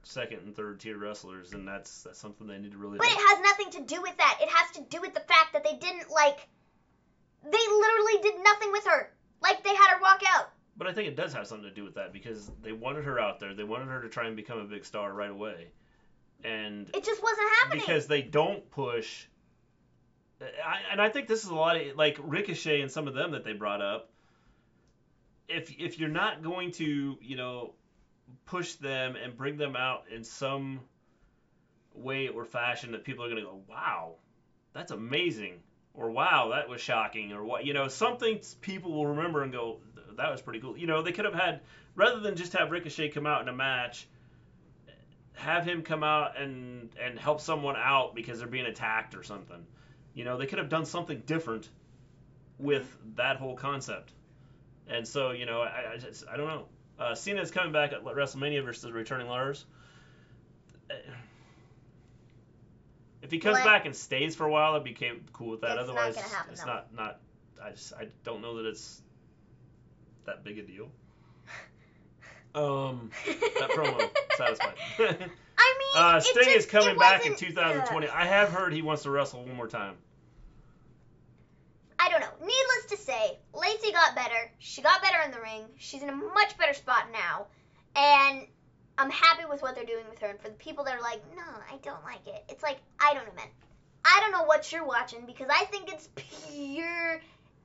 second and third tier wrestlers, and that's something they need to really But do. it has nothing to do with that. It has to do with the fact that they didn't, like, they literally did nothing with her. Like, they had her walk out. But I think it does have something to do with that because they wanted her out there. They wanted her to try and become a big star right away. And it just wasn't happening. Because they don't push. And I think this is a lot of, like, Ricochet and some of them that they brought up. If you're not going to, push them and bring them out in some way or fashion that people are going to go, wow, that's amazing. Or, wow, that was shocking. Or, what, something people will remember and go, that was pretty cool. They could have had, rather than just have Ricochet come out in a match, have him come out and help someone out because they're being attacked or something. They could have done something different with that whole concept. And so, I don't know. Cena's coming back at WrestleMania versus returning Lars. If he comes back and stays for a while, I'd be cool with that. Otherwise, not gonna happen, it's not. I don't know that it's that big a deal. That promo satisfied. I mean, Sting is coming back in 2020. I have heard he wants to wrestle one more time. I don't know. Needless to say, Lacey got better. She got better in the ring. She's in a much better spot now. And I'm happy with what they're doing with her. And for the people that are like, no, I don't like it. It's like, I don't know, man. I don't know what you're watching because I think it's pure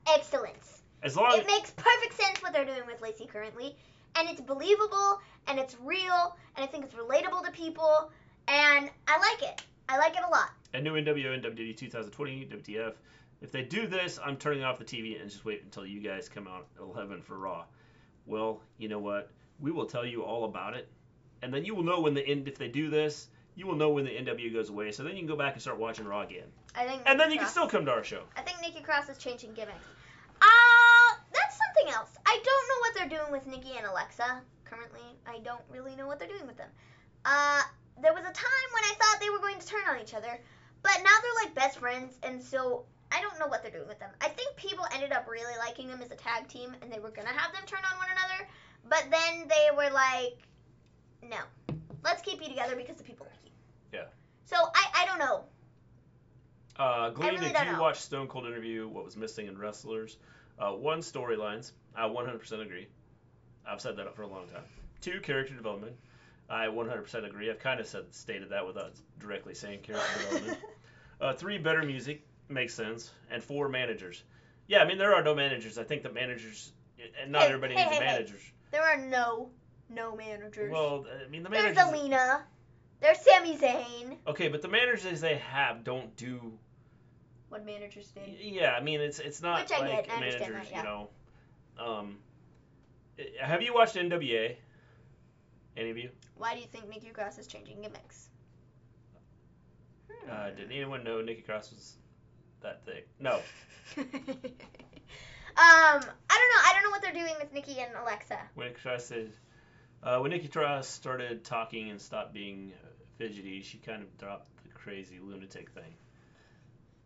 excellence. It makes perfect sense what they're doing with Lacey currently. And it's believable. And it's real. And I think it's relatable to people. And I like it. I like it a lot. And new NWO and WWE 2020, WTF. If they do this, I'm turning off the TV and just wait until you guys come out at 11 for Raw. Well, you know what? We will tell you all about it. And then you will know if they do this, you will know when the NWO goes away. So then you can go back and start watching Raw again. And then you can still come to our show. I think Nikki Cross is changing gimmicks. That's something else. I don't know what they're doing with Nikki and Alexa currently. I don't really know what they're doing with them. There was a time when I thought they were going to turn on each other, but now they're like best friends, and so I don't know what they're doing with them. I think people ended up really liking them as a tag team, and they were going to have them turn on one another, but then they were like, no, let's keep you together because the people like you. Yeah. So I don't know. Gleen, really if you watch Stone Cold interview, what was missing in wrestlers? 1, storylines. I 100% agree. I've said that for a long time. 2, character development. I 100% agree. I've kind of stated that without directly saying character development. 3, better music. Makes sense. And 4, managers. Yeah, I mean, there are no managers. I think the managers, and not everybody needs managers. There are no managers. Well, I mean, the managers. There's Alina. There's Sami Zayn. Okay, but the managers they have don't do. What managers do? Yeah, I mean, it's not Which like I managers, that, yeah. you know. Have you watched NWA? Any of you? Why do you think Nikki Cross is changing gimmicks? Did anyone know Nikki Cross was that thick? No. I don't know what they're doing with Nikki and Alexa. When Nikki Cross started talking and stopped being fidgety, she kind of dropped the crazy lunatic thing.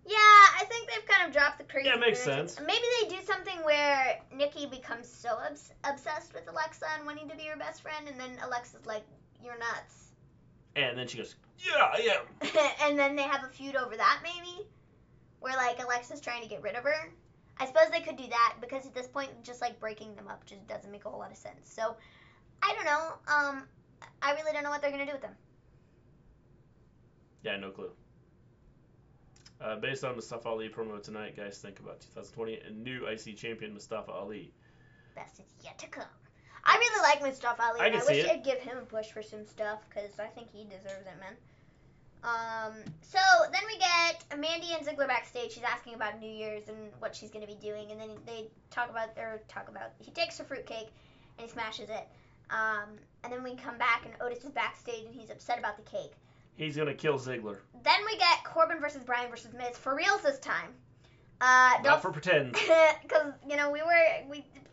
Yeah, I think they've kind of dropped the crazy. Yeah, it makes sense. Maybe they do something where Nikki becomes so obsessed with Alexa and wanting to be her best friend, and then Alexa's like, "You're nuts." And then she goes, "Yeah, I am." And then they have a feud over that, maybe, where like Alexa's trying to get rid of her. I suppose they could do that because at this point, just like breaking them up just doesn't make a whole lot of sense. So, I don't know. I really don't know what they're gonna do with them. Yeah, no clue. Based on Mustafa Ali promo tonight, guys think about 2020 and new IC champion Mustafa Ali. Best is yet to come. I really like Mustafa Ali. I wish I'd give him a push for some stuff because I think he deserves it, man. So then we get Mandy and Ziggler backstage. She's asking about New Year's and what she's going to be doing, and then they talk about he takes her fruitcake and he smashes it. And then we come back and Otis is backstage and he's upset about the cake. He's going to kill Ziggler. Then we get Corbin versus Bryan versus Miz for reals this time. Not for pretend. Because, you know, we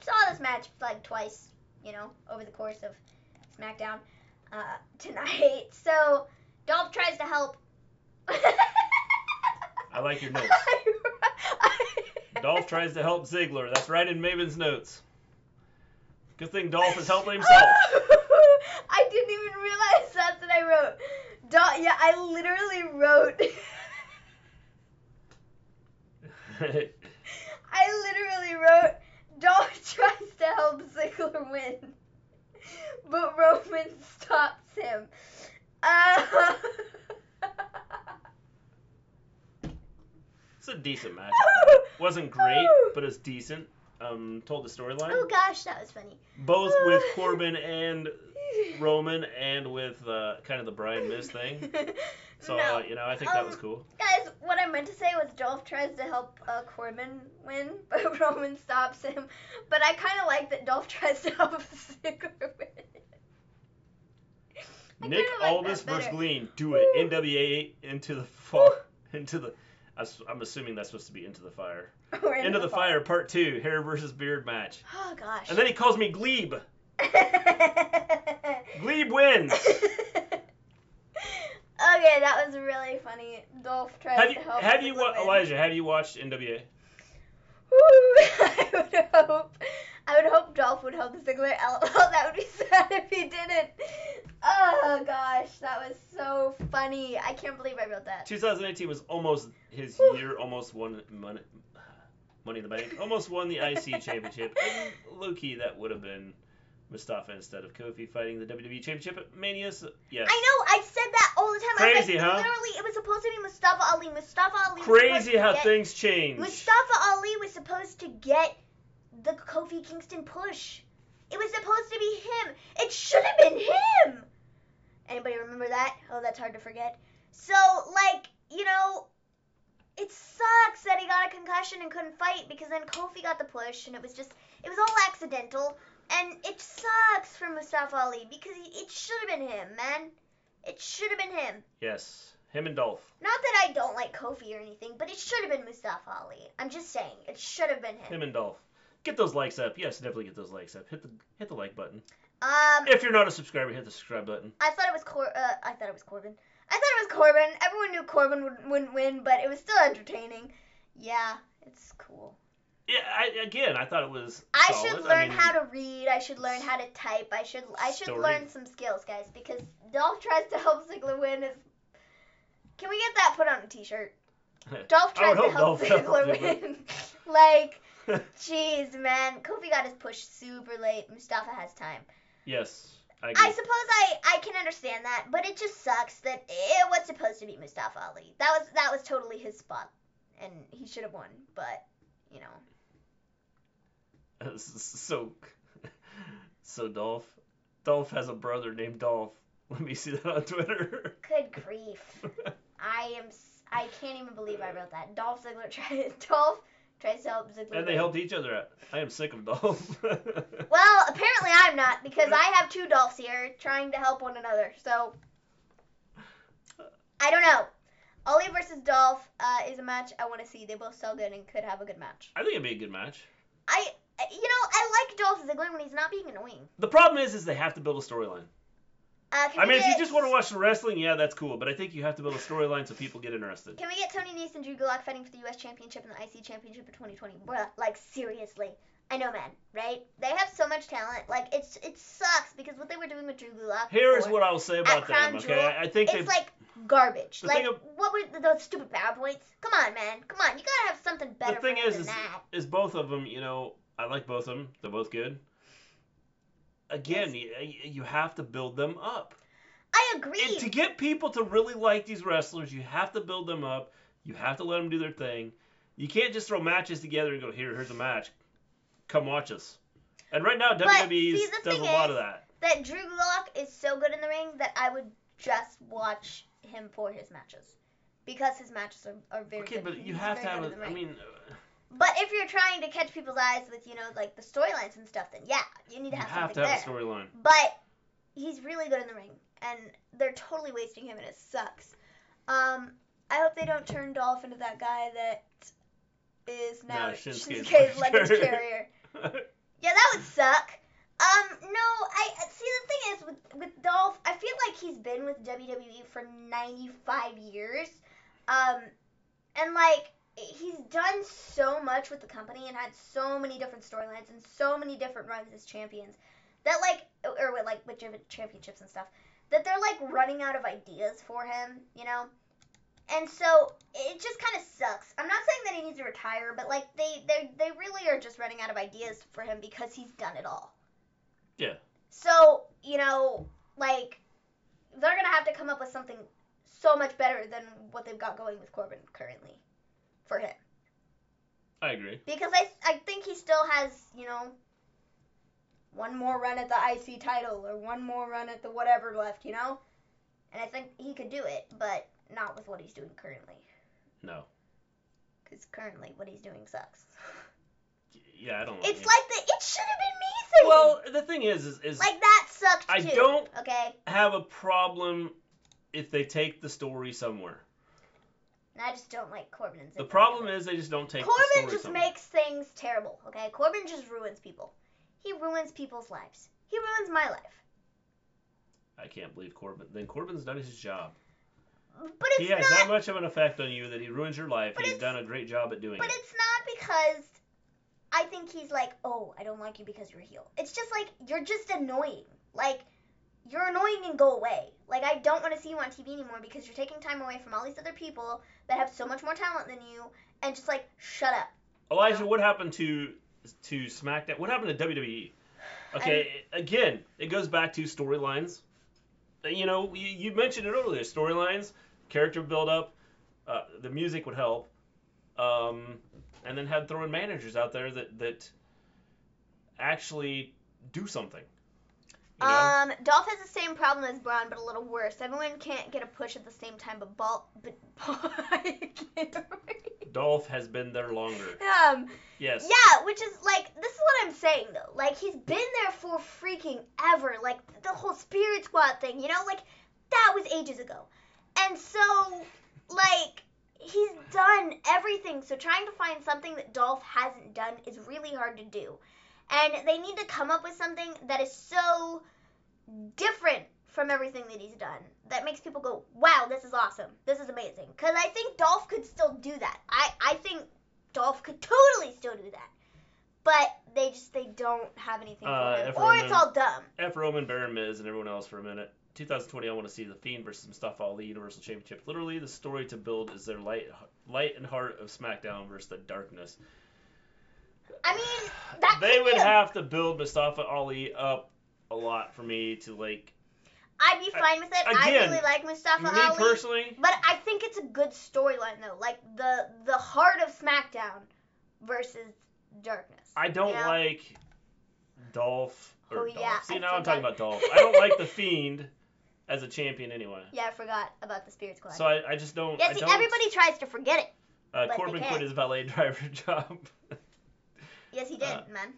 saw this match like twice, you know, over the course of Smackdown tonight. So Dolph tries to help. I like your notes. Dolph tries to help Ziggler. That's right in Maven's notes. Good thing Dolph is helping himself. I didn't even realize that's what I wrote. Yeah, I literally wrote. Dolph tries to help Ziggler win, but Roman stops him. It's a decent match. Wasn't great, but it's decent. Told the storyline. Oh gosh, that was funny. Both with Corbin and Roman, and with kind of the Bryan Miz thing. So you know, I think that was cool. Guys, what I meant to say was Dolph tries to help Corbin win, but Roman stops him. But I kind of like that Dolph tries to help Ziggler win. Nick Aldis versus Gleen. Do it. NWA into the fall. I'm assuming that's supposed to be Into the Fire. Into the Fire Part 2. Hair versus beard match. Oh gosh. And then he calls me Glebe. Glebe wins. Okay, that was really funny. Dolph tries to help. Elijah, have you watched NWA? I would hope. I would hope Dolph would hold the Ziggler. LOL, that would be sad if he didn't. Oh gosh, that was so funny. I can't believe I wrote that. 2018 was almost his year. Almost won Money in the Bank. Almost won the IC Championship. And low-key, that would have been Mustafa instead of Kofi fighting the WWE Championship at Mania. So, yes. I know, I said that all the time. Crazy, huh? Literally, it was supposed to be Mustafa Ali. Mustafa Ali. Crazy how things change. Mustafa Ali was supposed to get the Kofi Kingston push. It was supposed to be him. It should have been him. Anybody remember that? Oh, that's hard to forget. So, like, you know, it sucks that he got a concussion and couldn't fight because then Kofi got the push and it was all accidental. And it sucks for Mustafa Ali because it should have been him, man. It should have been him. Yes, him and Dolph. Not that I don't like Kofi or anything, but it should have been Mustafa Ali. I'm just saying, it should have been him. Him and Dolph. Get those likes up. Yes, definitely get those likes up. Hit the like button. If you're not a subscriber, hit the subscribe button. I thought it was Corbin. I thought it was Corbin. Everyone knew Corbin wouldn't win, but it was still entertaining. Yeah, it's cool. Yeah, I thought it was I solid. should learn how to read. I should learn how to type. I should learn some skills, guys, because Dolph tries to help Ziggler win. Can we get that put on a t-shirt? Dolph tries to help Ziggler win. Like, jeez, man. Kofi got his push super late. Mustafa has time. Yes, I agree. I suppose I can understand that, but it just sucks that it was supposed to be Mustafa Ali. That was totally his spot, and he should have won, but, you know. So Dolph has a brother named Dolph. Let me see that on Twitter. Good grief. I can't even believe I wrote that. Dolph tries to help Ziggler. And they helped each other out. I am sick of Dolph. Well, apparently I'm not, because I have two Dolphs here trying to help one another. So, I don't know. Ollie versus Dolph is a match I want to see. They both sell good and could have a good match. I think it'd be a good match. I like Dolph Ziggler when he's not being annoying. The problem is they have to build a storyline. If you just want to watch the wrestling, yeah, that's cool. But I think you have to build a storyline so people get interested. Can we get Tony Nese and Drew Gulak fighting for the U.S. Championship and the IC Championship in 2020? Bruh, like, seriously. I know, man, right? They have so much talent. Like, it sucks because what they were doing with Drew Gulak. Here's what I'll say about them, okay? I think it's like garbage. Like, what were those stupid PowerPoints? Come on, man. Come on. You gotta have something better than that. The thing is both of them, I like both of them. They're both good. Again, you have to build them up. I agree. And to get people to really like these wrestlers, you have to build them up. You have to let them do their thing. You can't just throw matches together and go, here's a match. Come watch us. And right now, WWE does a lot of that. That Drew Gulak is so good in the ring that I would just watch him for his matches. Because his matches are very good. Okay, but you have to have But if you're trying to catch people's eyes with, like the storylines and stuff, then yeah, you need to have something there. You have to have a storyline. But he's really good in the ring, and they're totally wasting him, and it sucks. I hope they don't turn Dolph into that guy that is now Shinsuke's luggage carrier. Yeah, that would suck. See, the thing is, with Dolph, I feel like he's been with WWE for 95 years, and, like, he's done so much with the company and had so many different storylines and so many different runs as champions that, with different championships and stuff, that they're, like, running out of ideas for him, And so, it just kind of sucks. I'm not saying that he needs to retire, but, like, they really are just running out of ideas for him because he's done it all. Yeah. So, like, they're going to have to come up with something so much better than what they've got going with Corbin currently for him. I agree. Because I think he still has, one more run at the IC title or one more run at the whatever left, And I think he could do it, but not with what he's doing currently. No. Because currently what he's doing sucks. Yeah, I don't like it. It's like it should have been me thing. Well, the thing is like that sucked too. I don't okay. have a problem if they take the story somewhere. I just don't like Corbin and Ziggler. The problem is they just don't take the story Corbin just somewhere. makes things terrible, okay? Corbin just ruins people. He ruins people's lives. He ruins my life. I can't believe Corbin. Then Corbin's done his job. But he has that much of an effect on you that he ruins your life. He's done a great job at doing it. But it's not because I think he's like, oh, I don't like you because you're a heel. It's just like, you're just annoying. Like, you're annoying and go away. Like, I don't want to see you on TV anymore because you're taking time away from all these other people that have so much more talent than you, and just like, shut up. Elijah, what happened to SmackDown? What happened to WWE? Okay, again, it goes back to storylines. You know, you mentioned it earlier. Storylines, character build-up, the music would help. And then had throwing managers out there that actually do something. You know? Dolph has the same problem as Braun, but a little worse. Everyone can't get a push at the same time, but I can't. Dolph has been there longer. Yes. Yeah, which is like, this is what I'm saying though. Like, he's been there for freaking ever. Like, the whole Spirit Squad thing, you know? Like, that was ages ago. And so, like, he's done everything. So trying to find something that Dolph hasn't done is really hard to do. And they need to come up with something that is so different from everything that he's done that makes people go, wow, this is awesome. This is amazing. Because I think Dolph could still do that. I think Dolph could totally still do that. But they don't have anything for him. Or it's all dumb. F. Roman, Baron Miz, and everyone else for a minute. 2020, I want to see The Fiend versus Mustafa Ali Universal Championship. Literally, the story to build is their light and heart of SmackDown versus the darkness. I mean, they would have to build Mustafa Ali up a lot for me to like. I'd be fine with it. I really like Mustafa Ali. Me personally. But I think it's a good storyline though. Like the heart of SmackDown versus darkness. I don't like Dolph. Yeah. See, now I'm talking about Dolph. I don't like The Fiend as a champion anyway. Yeah, I forgot about the Spirit Squad. So I just don't. Yeah, see, everybody tries to forget it. Corbin quit his valet driver job. Yes, he did, man.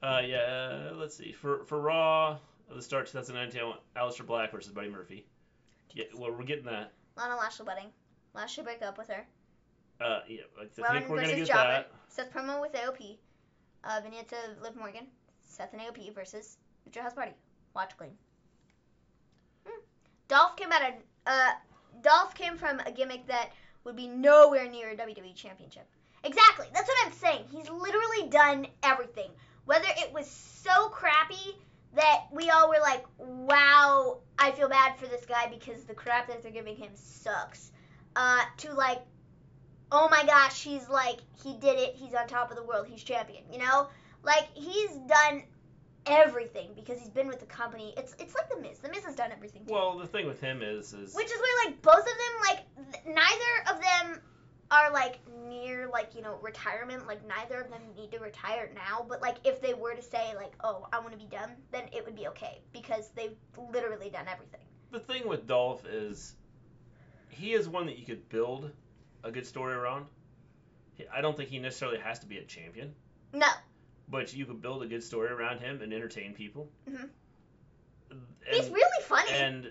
Yeah, let's see. For Raw, at the start 2019, I want Aleister Black versus Buddy Murphy. Yeah, well, we're getting that. Lana Lashley wedding. Lashley break up with her. Yeah, I think we're going to get that. Seth promo with AOP. Vignette to Liv Morgan. Seth and AOP versus Future House Party. Watch Gleen. Dolph came from a gimmick that would be nowhere near a WWE Championship. Exactly. That's what I'm saying. He's literally done everything. Whether it was so crappy that we all were like, wow, I feel bad for this guy because the crap that they're giving him sucks. To like, oh my gosh, he's like, he did it. He's on top of the world. He's champion, you know? Like, he's done everything because he's been with the company. It's like The Miz. The Miz has done everything too. Well, the thing with him is... Which is where, like, both of them, like, neither of them are, like, near, like, you know, retirement. Like, neither of them need to retire now. But, like, if they were to say, like, oh, I want to be done, then it would be okay. Because they've literally done everything. The thing with Dolph is he is one that you could build a good story around. I don't think he necessarily has to be a champion. No. But you could build a good story around him and entertain people. Mm-hmm. He's really funny. And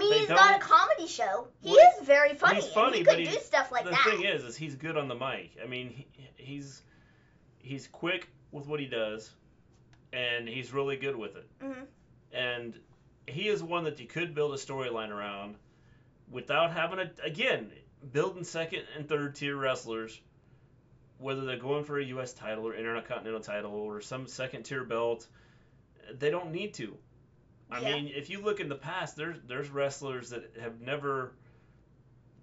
he's got a comedy show. He is very funny. He's funny, and he could do stuff like that. The thing is he's good on the mic. I mean, he's quick with what he does, and he's really good with it. Mm-hmm. And he is one that you could build a storyline around without having building second and third tier wrestlers, whether they're going for a U.S. title or Intercontinental title or some second tier belt. They don't need to. I mean, if you look in the past, there's wrestlers that have never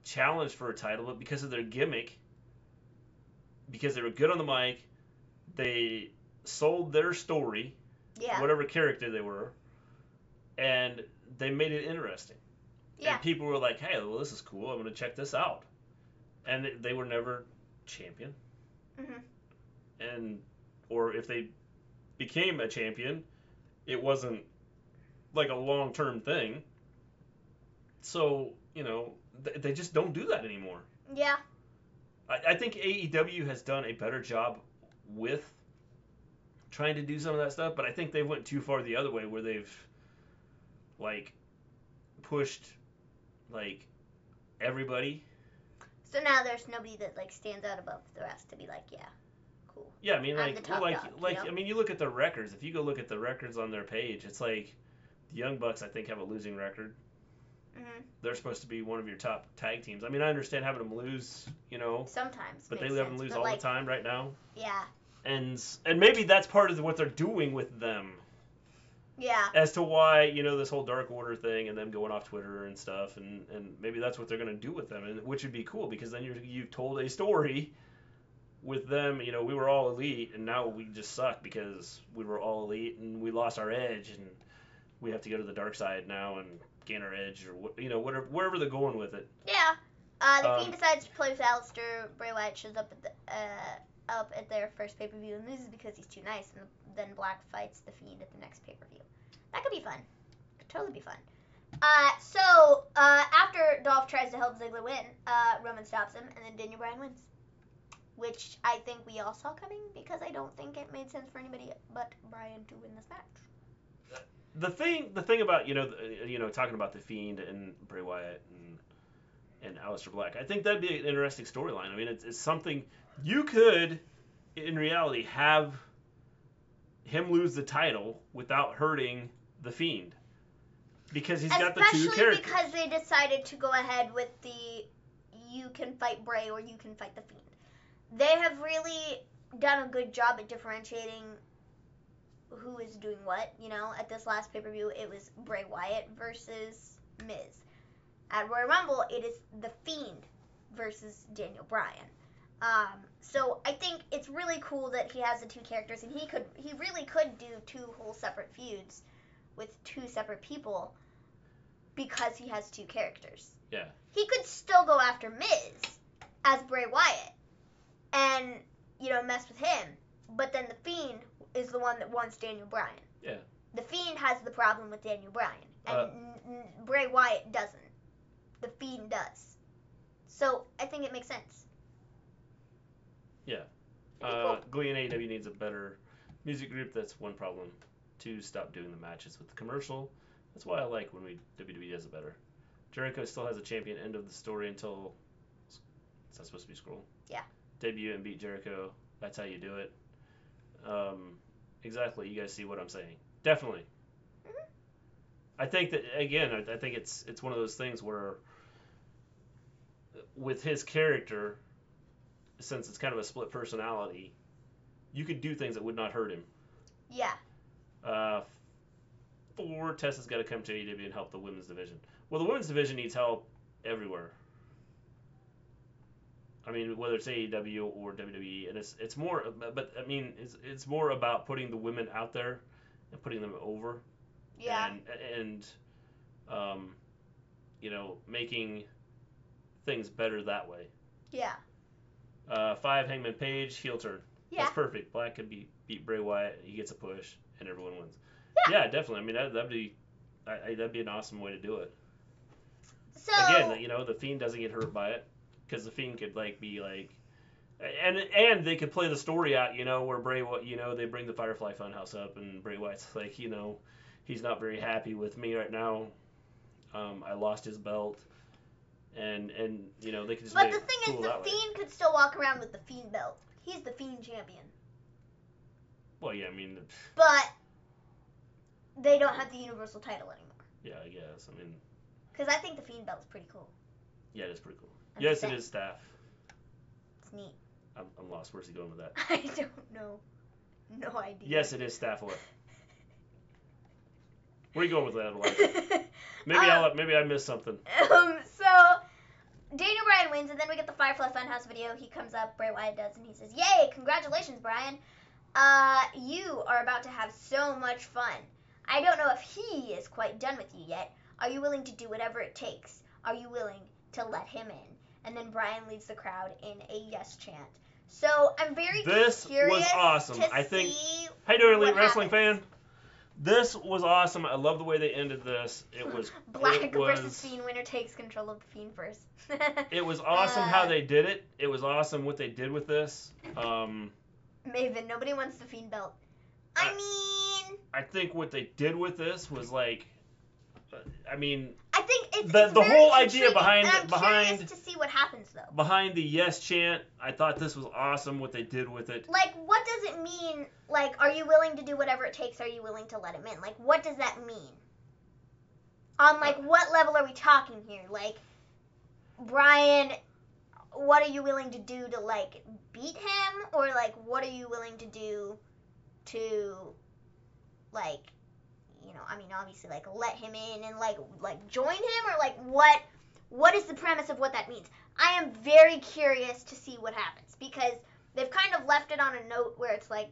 challenged for a title, but because of their gimmick, because they were good on the mic, they sold their story, whatever character they were, and they made it interesting. Yeah. And people were like, hey, well, this is cool. I'm going to check this out. And they were never champion. Mm-hmm. Or if they became a champion, it wasn't like a long-term thing. So, you know, they just don't do that anymore. Yeah. I think AEW has done a better job with trying to do some of that stuff, but I think they went too far the other way where they've, like, pushed, like, everybody. So now there's nobody that, like, stands out above the rest to be like, yeah, cool. Yeah, I mean, I'm the top dog, you know? I mean, you look at the records. If you go look at the records on their page, it's like the Young Bucks, I think, have a losing record. Mhm. They're supposed to be one of your top tag teams. I mean, I understand having them lose, Sometimes. but they makes have them sense, lose but, all like, the time right now. Yeah. And maybe that's part of what they're doing with them. Yeah. As to why, this whole Dark Order thing and them going off Twitter and stuff, and maybe that's what they're going to do with them, and which would be cool because then you've told a story with them. We were all elite, and now we just suck because we were all elite and we lost our edge, and we have to go to the dark side now and gain our edge, or whatever, wherever they're going with it. Yeah. The Fiend decides to play with Aleister. Bray Wyatt shows up at their first pay-per-view and loses because he's too nice, and then Black fights the Fiend at the next pay-per-view. That could be fun. Could totally be fun. So after Dolph tries to help Ziggler win, Roman stops him, and then Daniel Bryan wins, which I think we all saw coming because I don't think it made sense for anybody but Bryan to win this match. The thing about talking about the Fiend and Bray Wyatt and Aleister Black, I think that'd be an interesting storyline. I mean, it's something you could, in reality, have him lose the title without hurting the Fiend, because he's got the two characters. Especially because they decided to go ahead with the you can fight Bray or you can fight the Fiend. They have really done a good job at differentiating who is doing what. At this last pay-per-view, it was Bray Wyatt versus Miz. At Royal Rumble, it is the Fiend versus Daniel Bryan. So I think it's really cool that he has the two characters, and he really could do two whole separate feuds with two separate people because he has two characters. Yeah. He could still go after Miz as Bray Wyatt and, mess with him, but then the Fiend is the one that wants Daniel Bryan. Yeah. The Fiend has the problem with Daniel Bryan, and Bray Wyatt doesn't. The Fiend does. So I think it makes sense. Yeah. Cool. Glee and AEW needs a better music group. That's one problem. 2, stop doing the matches with the commercial. That's why I like when WWE does it better. Jericho still has a champion. End of the story until... Is that supposed to be scroll? Yeah. Debut and beat Jericho. That's how you do it. Exactly. You guys see what I'm saying. Definitely. Mm-hmm. I think that, again, I think it's one of those things where with his character, since it's kind of a split personality, you could do things that would not hurt him. Yeah. 4, Tessa's got to come to AEW and help the women's division. Well, the women's division needs help everywhere. I mean, whether it's AEW or WWE, and it's more, but I mean, it's more about putting the women out there and putting them over. Yeah. And making things better that way. Yeah. 5, Hangman Page, heel turn. Yeah. That's perfect. Black could beat Bray Wyatt. He gets a push, and everyone wins. Yeah. Yeah, definitely. I mean, that'd be an awesome way to do it. So Again, the Fiend doesn't get hurt by it, because the Fiend could be and they could play the story out, where Bray, they bring the Firefly Funhouse up, and Bray Wyatt's like, he's not very happy with me right now. I lost his belt, and they could just. But make the it thing cool is, the that way. Fiend could still walk around with the Fiend belt. He's the Fiend champion. Well, yeah, I mean. But they don't have the Universal title anymore. Yeah, I guess. I mean. Because I think the Fiend belt is pretty cool. Yeah, it is pretty cool. I'm Yes, just it saying. is staff. It's neat. I'm lost. Where's he going with that? I don't know. No idea. Yes, it is staff. What? Where are you going with that, Elijah? Maybe I missed something. So Daniel Bryan wins, and then we get the Firefly Funhouse video. He comes up, Bray Wyatt does, and he says, "Yay, congratulations, Bryan. You are about to have so much fun. I don't know if he is quite done with you yet. Are you willing to do whatever it takes? Are you willing to let him in?" And then Bryan leads the crowd in a yes chant. So I'm very This curious was awesome. to I think. see How you doing, what Elite Wrestling happens. fan? This was awesome. I love the way they ended this. It was Black versus Fiend. Winner takes control of the Fiend first. It was awesome how they did it. It was awesome what they did with this. Maven, nobody wants the Fiend belt. I mean, I think what they did with this was like, I mean, I think it's the very whole idea intriguing, behind and I'm curious to see what happens though. Behind the yes chant, I thought this was awesome what they did with it. Like, what does it mean? Like, are you willing to do whatever it takes? Are you willing to let him in? Like, what does that mean? what level are we talking here? Like, Bryan, what are you willing to do to, like, beat him? Or, like, what are you willing to do to, like, you know, I mean, obviously, like, let him in and, like join him? Or, like, what is the premise of what that means? I am very curious to see what happens, because they've kind of left it on a note where it's like,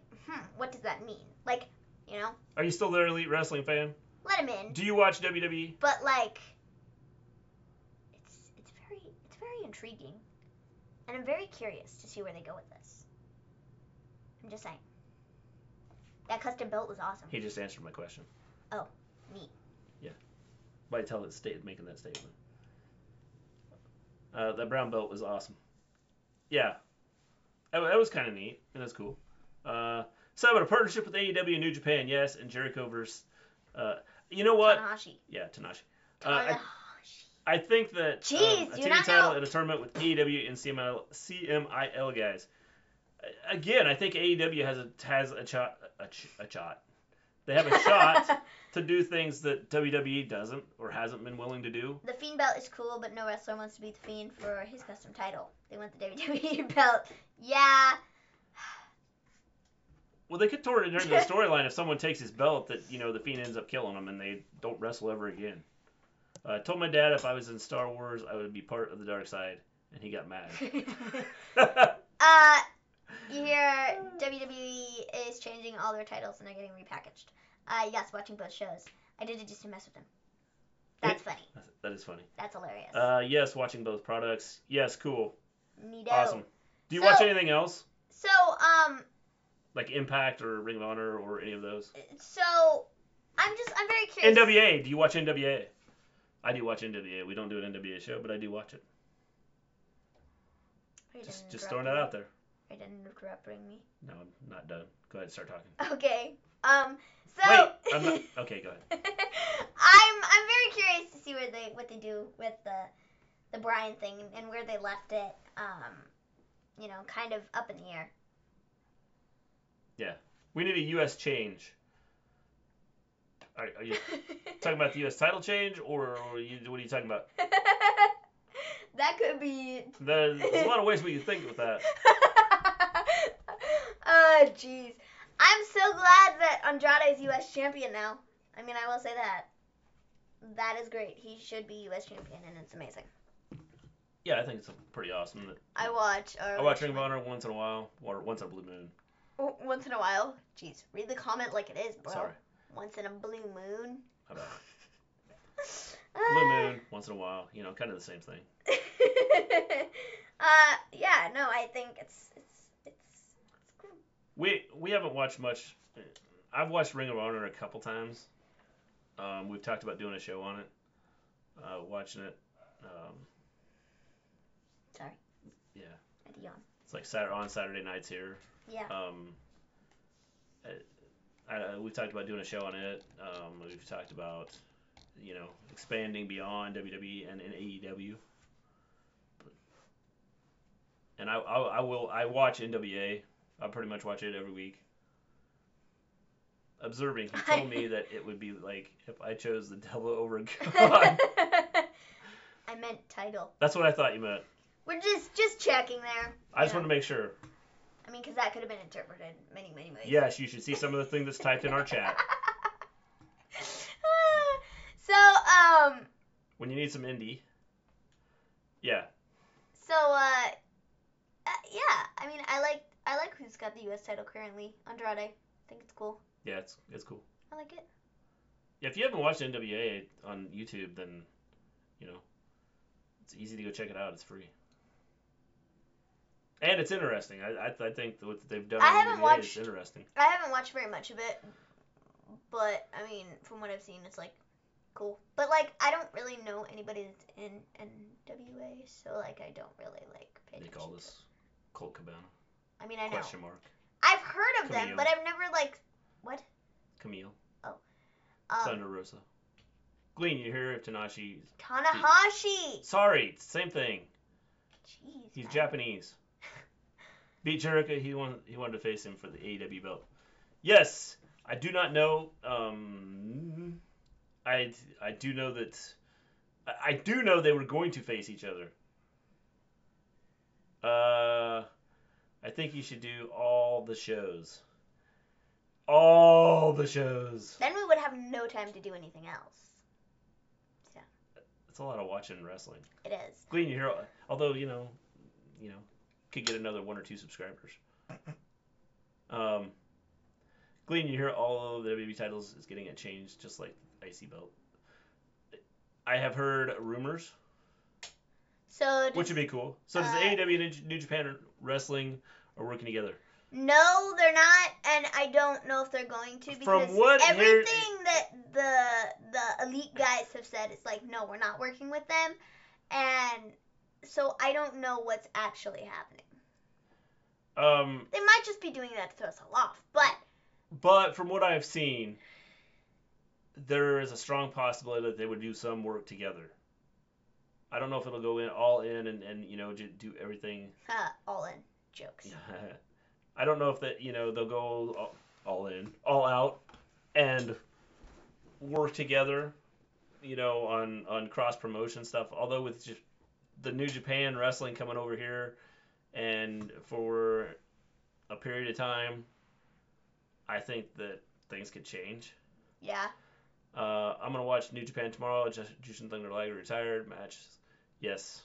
what does that mean? Like, you know? Are you still their Elite Wrestling fan? Let him in. Do you watch WWE? But, like, it's very intriguing. And I'm very curious to see where they go with this. I'm just saying. That custom belt was awesome. He just answered my question. Oh, neat. Yeah. By making that statement. That brown belt was awesome. Yeah. That was kind of neat. And that's cool. So about a partnership with AEW and New Japan, yes, and Jericho versus... you know what? Tanahashi. Yeah, Tanahashi. Tanahashi. I think that Jeez, a do TV not title know. in a tournament with AEW and CMIL guys. Again, I think AEW has a shot. They have a shot to do things that WWE doesn't or hasn't been willing to do. The Fiend belt is cool, but no wrestler wants to beat the Fiend for his custom title. They want the WWE belt. Yeah. Well, they could turn it into the storyline if someone takes his belt that, you know, the Fiend ends up killing him and they don't wrestle ever again. I told my dad if I was in Star Wars, I would be part of the dark side, and he got mad. You hear WWE is changing all their titles and they're getting repackaged. Yes, watching both shows. I did it just to mess with them. That's funny. That is funny. That's hilarious. Yes, watching both products. Yes, cool. Neato. Awesome. Do you watch anything else? So, like Impact or Ring of Honor or any of those? So, I'm very curious. NWA. Do you watch NWA? I do watch NWA. We don't do an NWA show, but I do watch it. Just throwing that out there. Are you done interrupting me? No, I'm not done. Go ahead and start talking. Okay. So. Wait, I'm not. Okay, go ahead. I'm very curious to see what they do with the Bryan thing and where they left it. You know, kind of up in the air. Yeah, we need a U.S. change. Are you talking about the U.S. title change, or what are you talking about? That could be. There's a lot of ways we can think with that. Oh, jeez. I'm so glad that Andrade is U.S. champion now. I mean, I will say that. That is great. He should be U.S. champion, and it's amazing. Yeah, I think it's pretty awesome. I watch Ring of Honor once in a while, or once in a blue moon. Once in a while? Jeez, read the comment like it is, bro. Sorry. Once in a blue moon? How about blue moon, once in a while, you know, kind of the same thing. Yeah, no, I think it's cool. We haven't watched much. I've watched Ring of Honor a couple times. We've talked about doing a show on it. Watching it. Sorry. Yeah. I yawn. It's like on Saturday nights here. Yeah. We've talked about doing a show on it. We've talked about, you know, expanding beyond WWE and AEW. And I watch NWA. I pretty much watch it every week. Observing, he told me that it would be like if I chose the devil over God. I meant title. That's what I thought you meant. We're just checking there. I just want to make sure. I mean, because that could have been interpreted many, many ways. Yes, you should see some of the things that's typed in our chat. So, when you need some indie. Yeah. So, yeah. I mean, I like who's got the U.S. title currently. Andrade. I think it's cool. Yeah, it's cool. I like it. Yeah, if you haven't watched NWA on YouTube, then, you know, it's easy to go check it out. It's free. And it's interesting. I think what they've done on NWA is interesting. I haven't watched very much of it, but, I mean, from what I've seen, it's, like, cool. But, like, I don't really know anybody that's in NWA, so, like, I don't really, like, pay attention. They call this Colt Cabana. I mean, I know. Question mark. I've heard of Camille. them, but I've never, like, what? Camille. Oh. Thunder Rosa. Gleen, you hear of Tanahashi? Tanahashi! Sorry, same thing. Jeez. He's Japanese. Beat Jericho. He wanted to face him for the AEW belt. Yes, I do not know. I do know that I do know they were going to face each other. I think you should do all the shows. All the shows. Then we would have no time to do anything else. So. It's a lot of watching wrestling. It is. Gleen, you hear, although could get another 1 or 2 subscribers. Gleen, you hear all of the WWE titles is getting a change, just like IC belt. I have heard rumors, So which would be cool. So does AEW and New Japan Wrestling are working together? No, they're not, and I don't know if they're going to, because everything that the elite guys have said is like, no, we're not working with them, and so I don't know what's actually happening. They might just be doing that to throw us all off, But from what I've seen, there is a strong possibility that they would do some work together. I don't know if it'll go all in and do everything. All in jokes. I don't know if that they'll go all in, all out, and work together, on cross promotion stuff. Although with just the New Japan Wrestling coming over here, and for a period of time, I think that things could change. Yeah. I'm gonna watch New Japan tomorrow. Jushin Thunder Liger retired matches. Yes.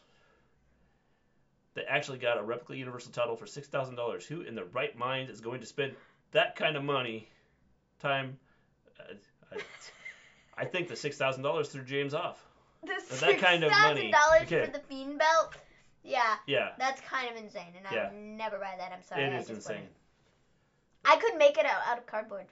They actually got a replica Universal title for $6,000. Who in their right mind is going to spend that kind of money? I think the $6,000 threw James off. That kind of money. $6,000 for the Fiend belt? Yeah. Yeah. That's kind of insane, and I would never buy that. I'm sorry. It is insane. I could make it out of cardboard.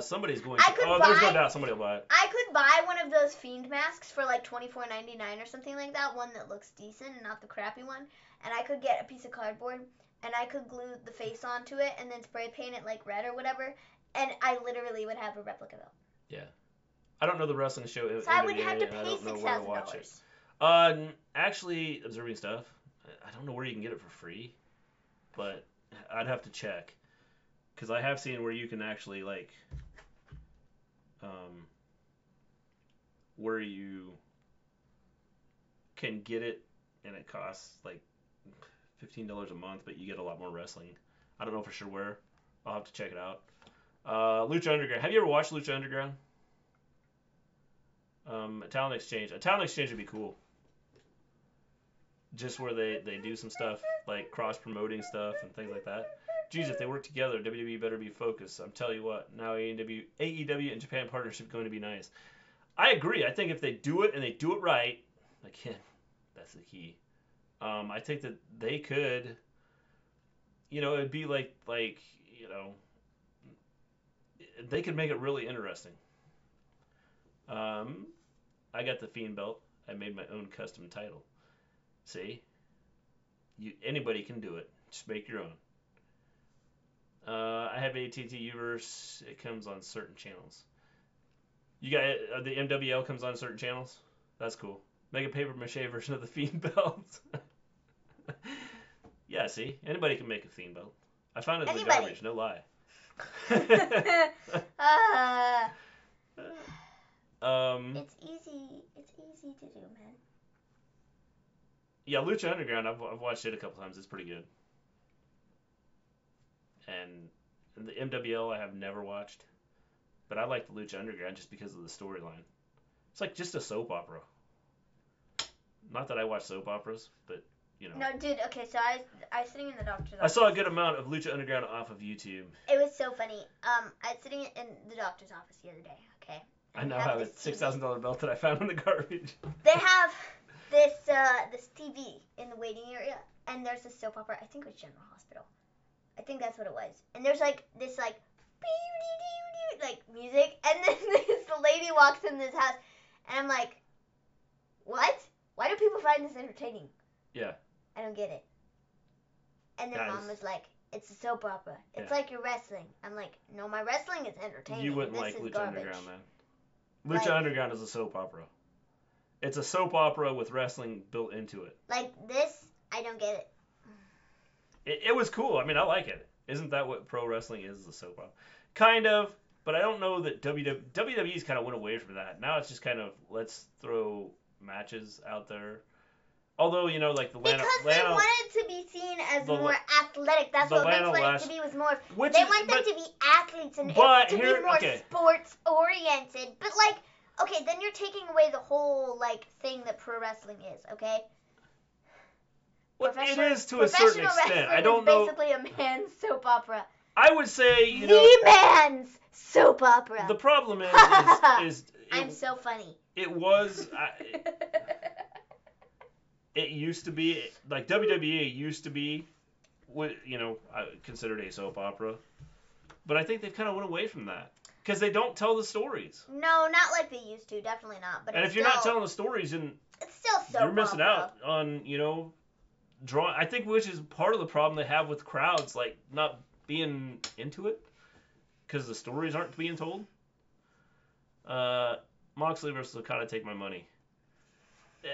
Somebody's going to. There's no doubt somebody will buy it. I could buy one of those Fiend masks for like $24.99 or something like that. One that looks decent and not the crappy one. And I could get a piece of cardboard and I could glue the face onto it and then spray paint it like red or whatever. And I literally would have a replica belt. Yeah. I don't know the wrestling show. So I would have to pay $6,000. Actually, observing stuff. I don't know where you can get it for free, but I'd have to check. Because I have seen where you can actually, where you can get it, and it costs, $15 a month, but you get a lot more wrestling. I don't know for sure where. I'll have to check it out. Lucha Underground. Have you ever watched Lucha Underground? A talent exchange. A talent exchange would be cool. Just where they do some stuff, like cross-promoting stuff and things like that. Geez, if they work together, WWE better be focused. I'm telling you what, now AEW and Japan partnership is going to be nice. I agree. I think if they do it and they do it right, again, that's the key. I think that they could, it'd be they could make it really interesting. I got the Fiend belt. I made my own custom title. See? Anybody can do it. Just make your own. I have AT&T Uverse. It comes on certain channels. You got the MWL comes on certain channels. That's cool. Make a paper mache version of the Fiend belt. Yeah, see, anybody can make a Fiend belt. I found it in the garbage. No lie. It's easy. It's easy to do, man. Yeah, Lucha Underground. I've watched it a couple times. It's pretty good. And the MWL I have never watched, but I like the Lucha Underground just because of the storyline. It's like just a soap opera. Not that I watch soap operas, but No, dude. Okay, so I was sitting in the doctor's office. I saw a good amount of Lucha Underground off of YouTube. It was so funny. I was sitting in the doctor's office the other day. Okay. I now have a $6,000 belt that I found in the garbage. They have this TV in the waiting area, and there's a soap opera. I think it was General Hospital. I think that's what it was. And there's this music, and then this lady walks in this house, and I'm like, what? Why do people find this entertaining? Yeah. I don't get it. And then Mom was like, it's a soap opera. It's like you're wrestling. I'm like, no, my wrestling is entertaining. You wouldn't like Lucha Underground, man. Lucha Underground is a soap opera. It's a soap opera with wrestling built into it. Like this, I don't get it. It was cool. I mean, I like it. Isn't that what pro wrestling is a soap opera? Kind of. But I don't know that WWE's kind of went away from that. Now it's just kind of let's throw matches out there. Although, like the Because they wanted to be seen as more athletic. That's what Vince wanted it to be, was more. They want them to be athletes and to be more sports oriented. But okay, then you're taking away the whole thing that pro wrestling is. Okay. Well, it is to a certain extent. I don't know. Basically a man's soap opera. I would say, the man's soap opera. The problem is I'm so funny. It was. It used to be like WWE used to be, considered a soap opera, but I think they've kind of went away from that because they don't tell the stories. No, not like they used to. Definitely not. But if you're not telling the stories, then it's still soap you're missing opera. out on draw. I think which is part of the problem they have with crowds, not being into it because the stories aren't being told. Moxley versus Okada, take my money.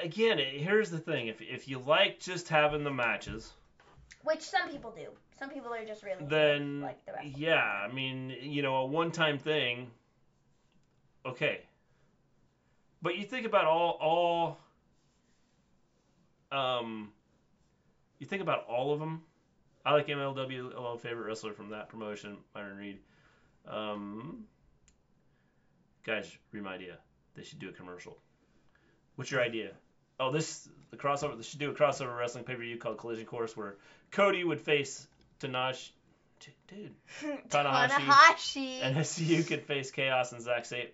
Again, here's the thing. If you like just having the matches, which some people do. Some people are just really then like the rest. Yeah, I mean, a one-time thing. Okay. But you think about all you think about all of them. I like MLW, a favorite wrestler from that promotion, Myron Reed. Guys, read my idea. They should do a commercial. What's your idea? Oh, the crossover. They should do a crossover wrestling pay-per-view called Collision Course where Cody would face Tanahashi. And SCU could face Chaos and Zack Sabre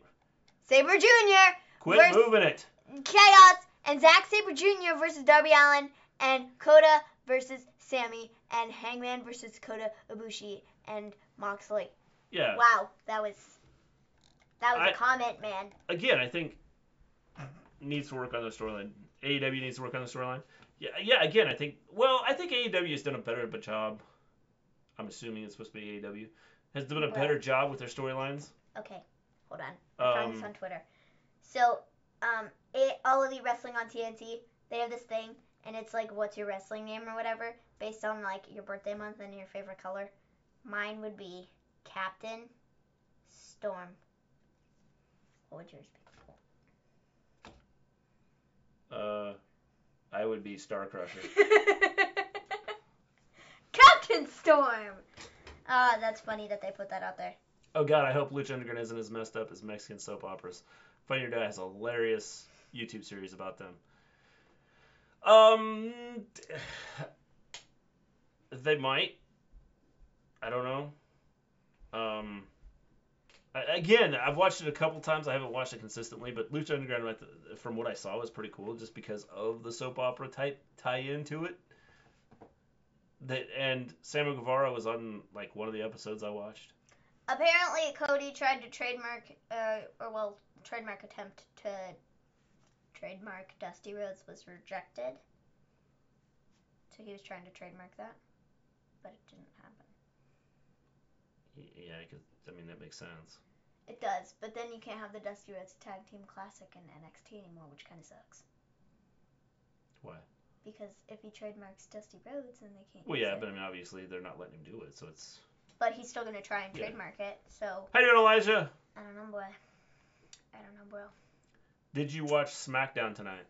Jr. Quit moving it. Chaos and Zack Sabre Jr. versus Darby Allin and Kota versus Sami and Hangman versus Kota Ibushi and Moxley. Yeah. Wow, that was a comment, man. Again, I think needs to work on the storyline. AEW needs to work on the storyline. Yeah. Again, I think AEW has done a better job. I'm assuming it's supposed to be AEW has done a better job with their storylines. Okay, hold on. I found this on Twitter. So, all Elite Wrestling on TNT, they have this thing, and it's like, what's your wrestling name or whatever, based on your birthday month and your favorite color. Mine would be Captain Storm. What would yours be? I would be Star Crusher. Captain Storm! That's funny that they put that out there. Oh god, I hope Lucha Underground isn't as messed up as Mexican soap operas. Funny Your Dad has a hilarious YouTube series about them. They might. I don't know. Again, I've watched it a couple times. I haven't watched it consistently, but Lucha Underground, from what I saw, was pretty cool just because of the soap opera type tie-in to it. And Samuel Guevara was on one of the episodes I watched. Apparently, Cody tried to trademark attempt to trademark Dusty Rhodes was rejected. So he was trying to trademark that, but it didn't happen. Yeah, that makes sense. It does, but then you can't have the Dusty Rhodes Tag Team Classic in NXT anymore, which kind of sucks. Why? Because if he trademarks Dusty Rhodes, then they can't. Well, yeah, but obviously they're not letting him do it, so it's. But he's still gonna try and trademark it. So. How you doing, Elijah? I don't know, boy. Did you watch Smackdown tonight?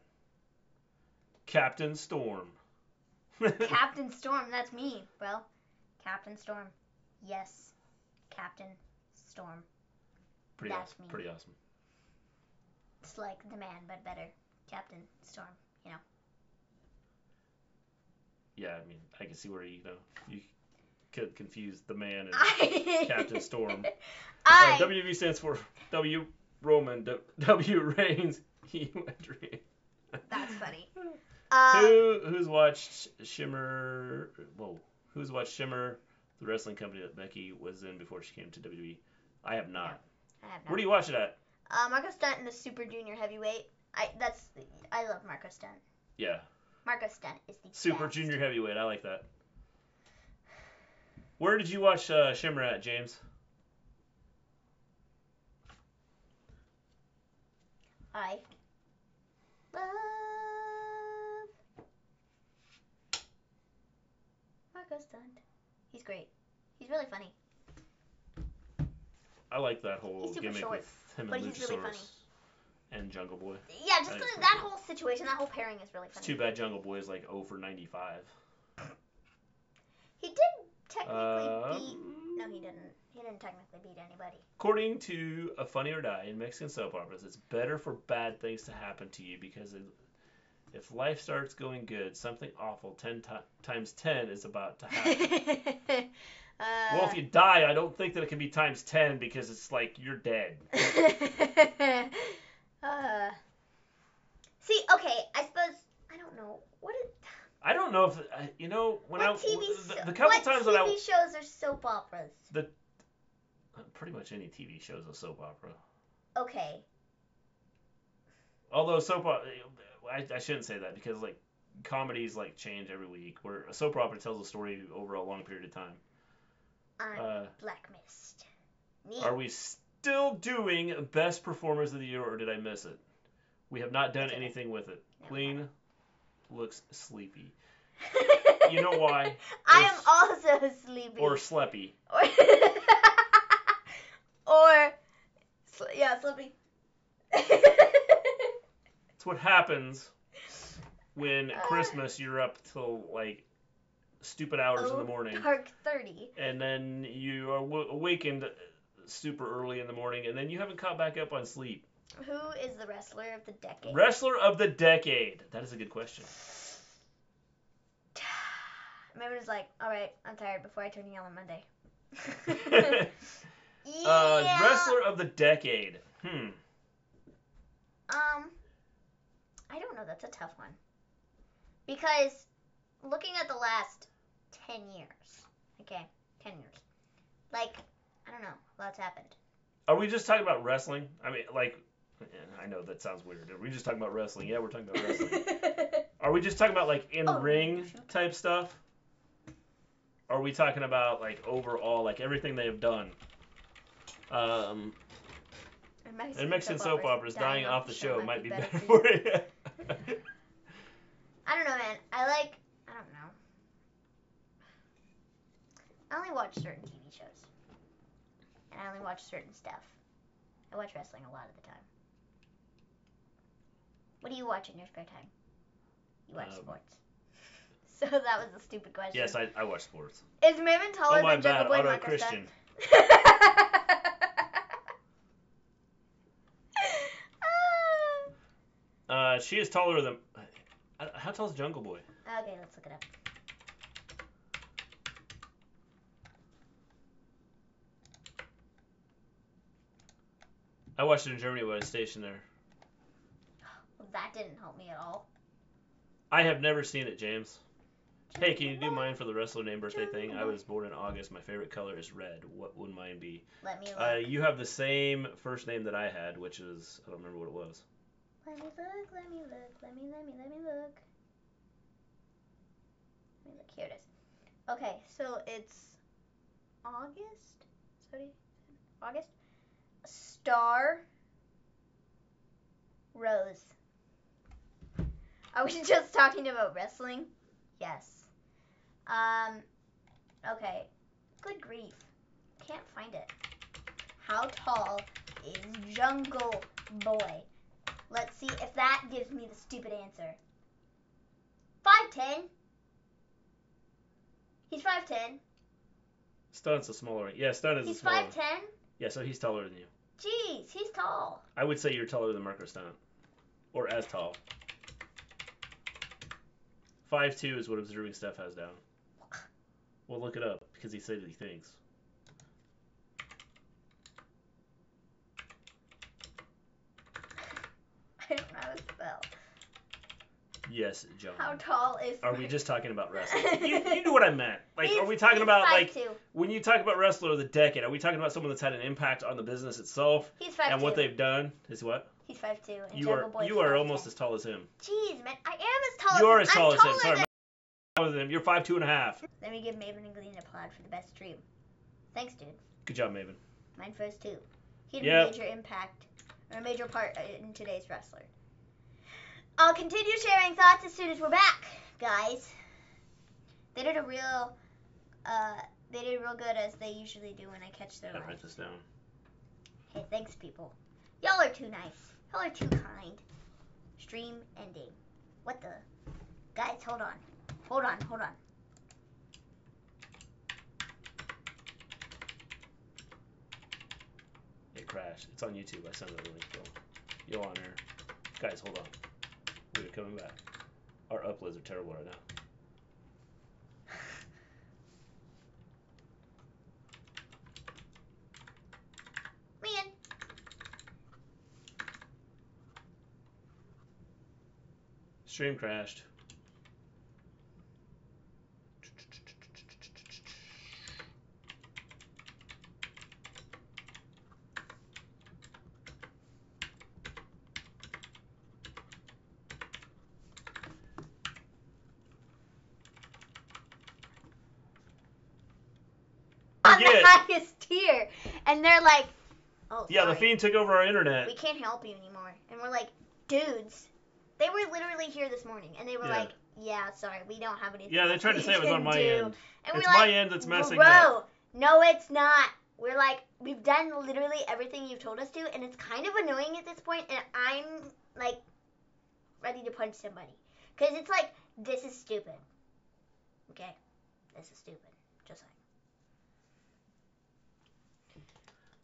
Captain Storm. Captain Storm, that's me, bro. Captain Storm. Yes. Captain Storm. That's me. Pretty awesome. It's like the man, but better. Captain Storm, Yeah, I can see where you could confuse the man and Captain Storm. WV stands for W Roman, W Reigns, E Adrian. That's funny. Who's watched Shimmer? Whoa. Who's watched Shimmer, the wrestling company that Becky was in before she came to WWE? I have not. Yeah, I have not. Where do you watch it at? Marco Stunt in the Super Junior Heavyweight. I love Marco Stunt. Yeah. Marco Stunt is the Super best. Junior Heavyweight. I like that. Where did you watch Shimmer at, James? I love Marco Stunt. He's great. He's really funny. I like that whole He's super gimmick short, with him but and he's Luchasaurus really funny. and Jungle Boy. Yeah, just That is that pretty cool. whole situation, that whole pairing is really It's funny. too bad Jungle Boy is like 0 for 95. He did technically beat. No, he didn't. He didn't technically beat anybody. According to A Funny or Die in Mexican soap operas, it's better for bad things to happen to you because if life starts going good, something awful 10 times 10 is about to happen. Well, if you die, I don't think that it can be times 10 because it's like you're dead. See, okay, I suppose I don't know what. I don't know if when What the couple times that TV shows are soap operas? pretty much any TV show is a soap opera. Okay. Although I shouldn't say that because like comedies like change every week, where a soap opera tells a story over a long period of time. Black Mist. Neat. Are we still doing best performers of the year, or did I miss it? We have not done anything with it. No, Gleen looks sleepy. You know why? I am also sleepy. Or sleepy. Sleepy. It's what happens when Christmas you're up till like stupid hours in the morning. Dark 30. And then you are awakened super early in the morning, and then you haven't caught back up on sleep. Who is the wrestler of the decade? Wrestler of the decade. That is a good question. Maven was like, alright, I'm tired before I turn yellow on Monday. Wrestler of the decade. I don't know. That's a tough one. Because looking at the last 10 years. Okay, 10 years. Like, I don't know. A lot's happened. Are we just talking about wrestling? I mean, like, I know that sounds weird. Are we just talking about wrestling? Yeah, we're talking about wrestling. Are we just talking about, like, in-ring type stuff? Are we talking about, like, overall, like, everything they have done? And Mexican soap operas dying off the show might be better for you. I don't know, man. I don't know. I only watch certain TV shows. And I only watch certain stuff. I watch wrestling a lot of the time. What do you watch in your spare time? You watch sports. So that was a stupid question. Yes, I watch sports. Is Maven taller than Jungle Boy Auto Christian. She is taller than... How tall is Jungle Boy? Okay, let's look it up. I watched it in Germany when I was stationed there. Well, that didn't help me at all. I have never seen it, James. Hey, can you do mine for the wrestler name birthday thing? I was born in August. My favorite color is red. What would mine be? Let me look. You have the same first name that I had, which is... I don't remember what it was. Let me look. Let me look. Here it is. Okay, so it's August? Sorry, August? Star Rose. Are we just talking about wrestling? Yes. Okay. Good grief. Can't find it. How tall is Jungle Boy? Let's see if that gives me the stupid answer. 5'10". He's 5'10". Stun's a smaller... Yeah, Stun is He's a smaller... 5'10". Yeah, so he's taller than you. Jeez, he's tall. I would say you're taller than Marco Stunt. Or as tall. 5'2" is what Observing Steph has down. Well, look it up, because he said he thinks. I don't know how to spell. Yes, John. How tall is... Are we just talking about wrestling? you knew what I meant. Like, are we talking he's about, 5'2". like, when you talk about wrestler of the decade, are we talking about someone that's had an impact on the business itself? He's 5'2". And what they've done? Is what? He's 5'2". And You are almost as tall as him. Jeez, man, I am as tall as him. You are as tall I'm as him. taller Sorry, than... I'm taller than him. You're 5'2.5". Let me give Maven and Gleen an applaud for the best stream. Thanks, dude. Good job, Maven. Mine first, too. He had Yep. a major impact, or a major part in today's wrestler. I'll continue sharing thoughts as soon as we're back, guys. They did real good as they usually do when I catch their Gotta live. write this down. Hey, thanks, people. Y'all are too nice. Y'all are too kind. Stream ending. What the? Guys, hold on. Hold on. It crashed. It's on YouTube. I sent it a link, Bill. You're on there. Guys, hold on. We're coming back. Our uploads are terrible right now. Man. Stream crashed. On the highest tier. And they're like, oh, Yeah, sorry. the Fiend took over our internet. We can't help you anymore. And we're like, dudes. They were literally here this morning. And they were like, yeah, sorry, we don't have anything. Yeah, they tried to say it was on my end. And It's we're my like, end that's messing bro, up. no, it's not. We're like, we've done literally everything you've told us to, and it's kind of annoying at this point, and I'm, like, ready to punch somebody. Because it's like, this is stupid. Okay? This is stupid. Just saying.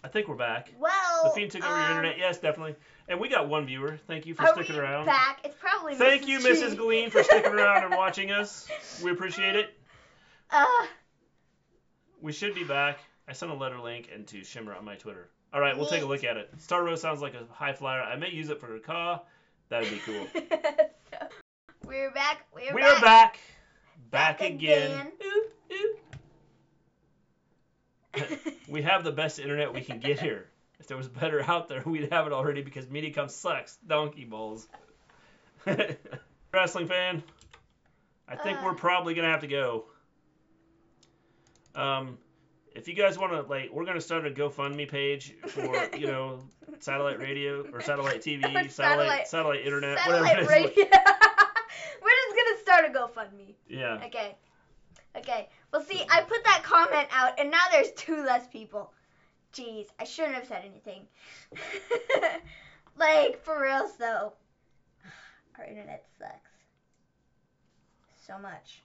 I think we're back. Well, The Fiend took over your internet. Yes, definitely. And we got one viewer. Thank you for are sticking we around. back? It's probably Thank Mrs. you, G. Mrs. Gleen, for sticking around and watching us. We appreciate it. We should be back. I sent a letter link into Shimmer on my Twitter. All right, we'll take a look at it. Star Rose sounds like a high flyer. I may use it for a caw. That'd be cool. So, we're back. We're back. Back again. Oop, oop. We have the best internet we can get here. If there was better out there, we'd have it already because Mediacom sucks. Donkey balls. Wrestling fan, I think we're probably going to have to go. If you guys want to, like, we're going to start a GoFundMe page for, you know, satellite radio or satellite TV, satellite internet, whatever it is. Radio. We're just going to start a GoFundMe. Yeah. Okay. Well, see, I put that comment out, and now there's 2 less people. Jeez, I shouldn't have said anything. Like, for reals, though. Our internet sucks. So much.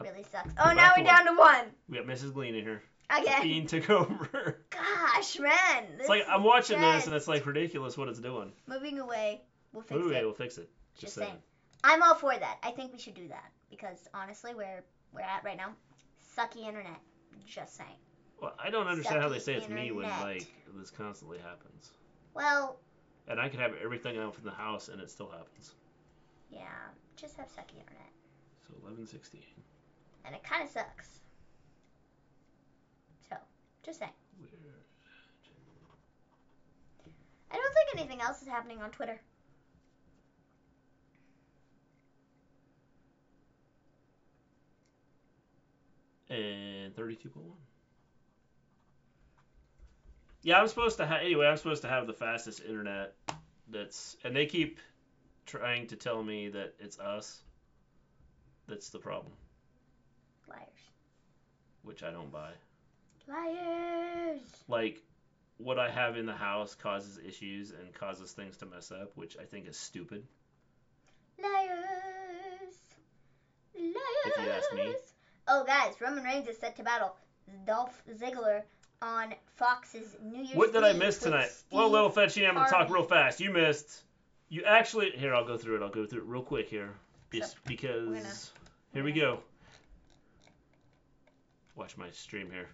Really sucks. Oh, now we're down to 1. We got Mrs. Gleen in here. Okay. The Fiend took over. Gosh, man. It's like, I'm watching this, and it's, like, ridiculous what it's doing. Moving away. We'll fix it. We'll fix it. Just saying. I'm all for that. I think we should do that. Because, honestly, where we're at right now, sucky internet. Just saying. Well, I don't understand how they say it's internet. me when, like, this constantly happens. Well. And I can have everything out from the house, and it still happens. Yeah, just have sucky internet. So, 11:16. And it kind of sucks. So, just saying. I don't think anything else is happening on Twitter. And 32.1. Yeah, I'm supposed to have the fastest internet and they keep trying to tell me that it's us that's the problem. Liars. Which I don't buy. Liars. Like, what I have in the house causes issues and causes things to mess up, which I think is stupid. Liars. If you ask me. Oh, guys, Roman Reigns is set to battle Dolph Ziggler on Fox's New Year's Eve. What did I miss tonight? Well, little Fetchy, I'm going to talk real fast. You missed. You actually... Here, I'll go through it real quick here. Just because... Here we go. Watch my stream here.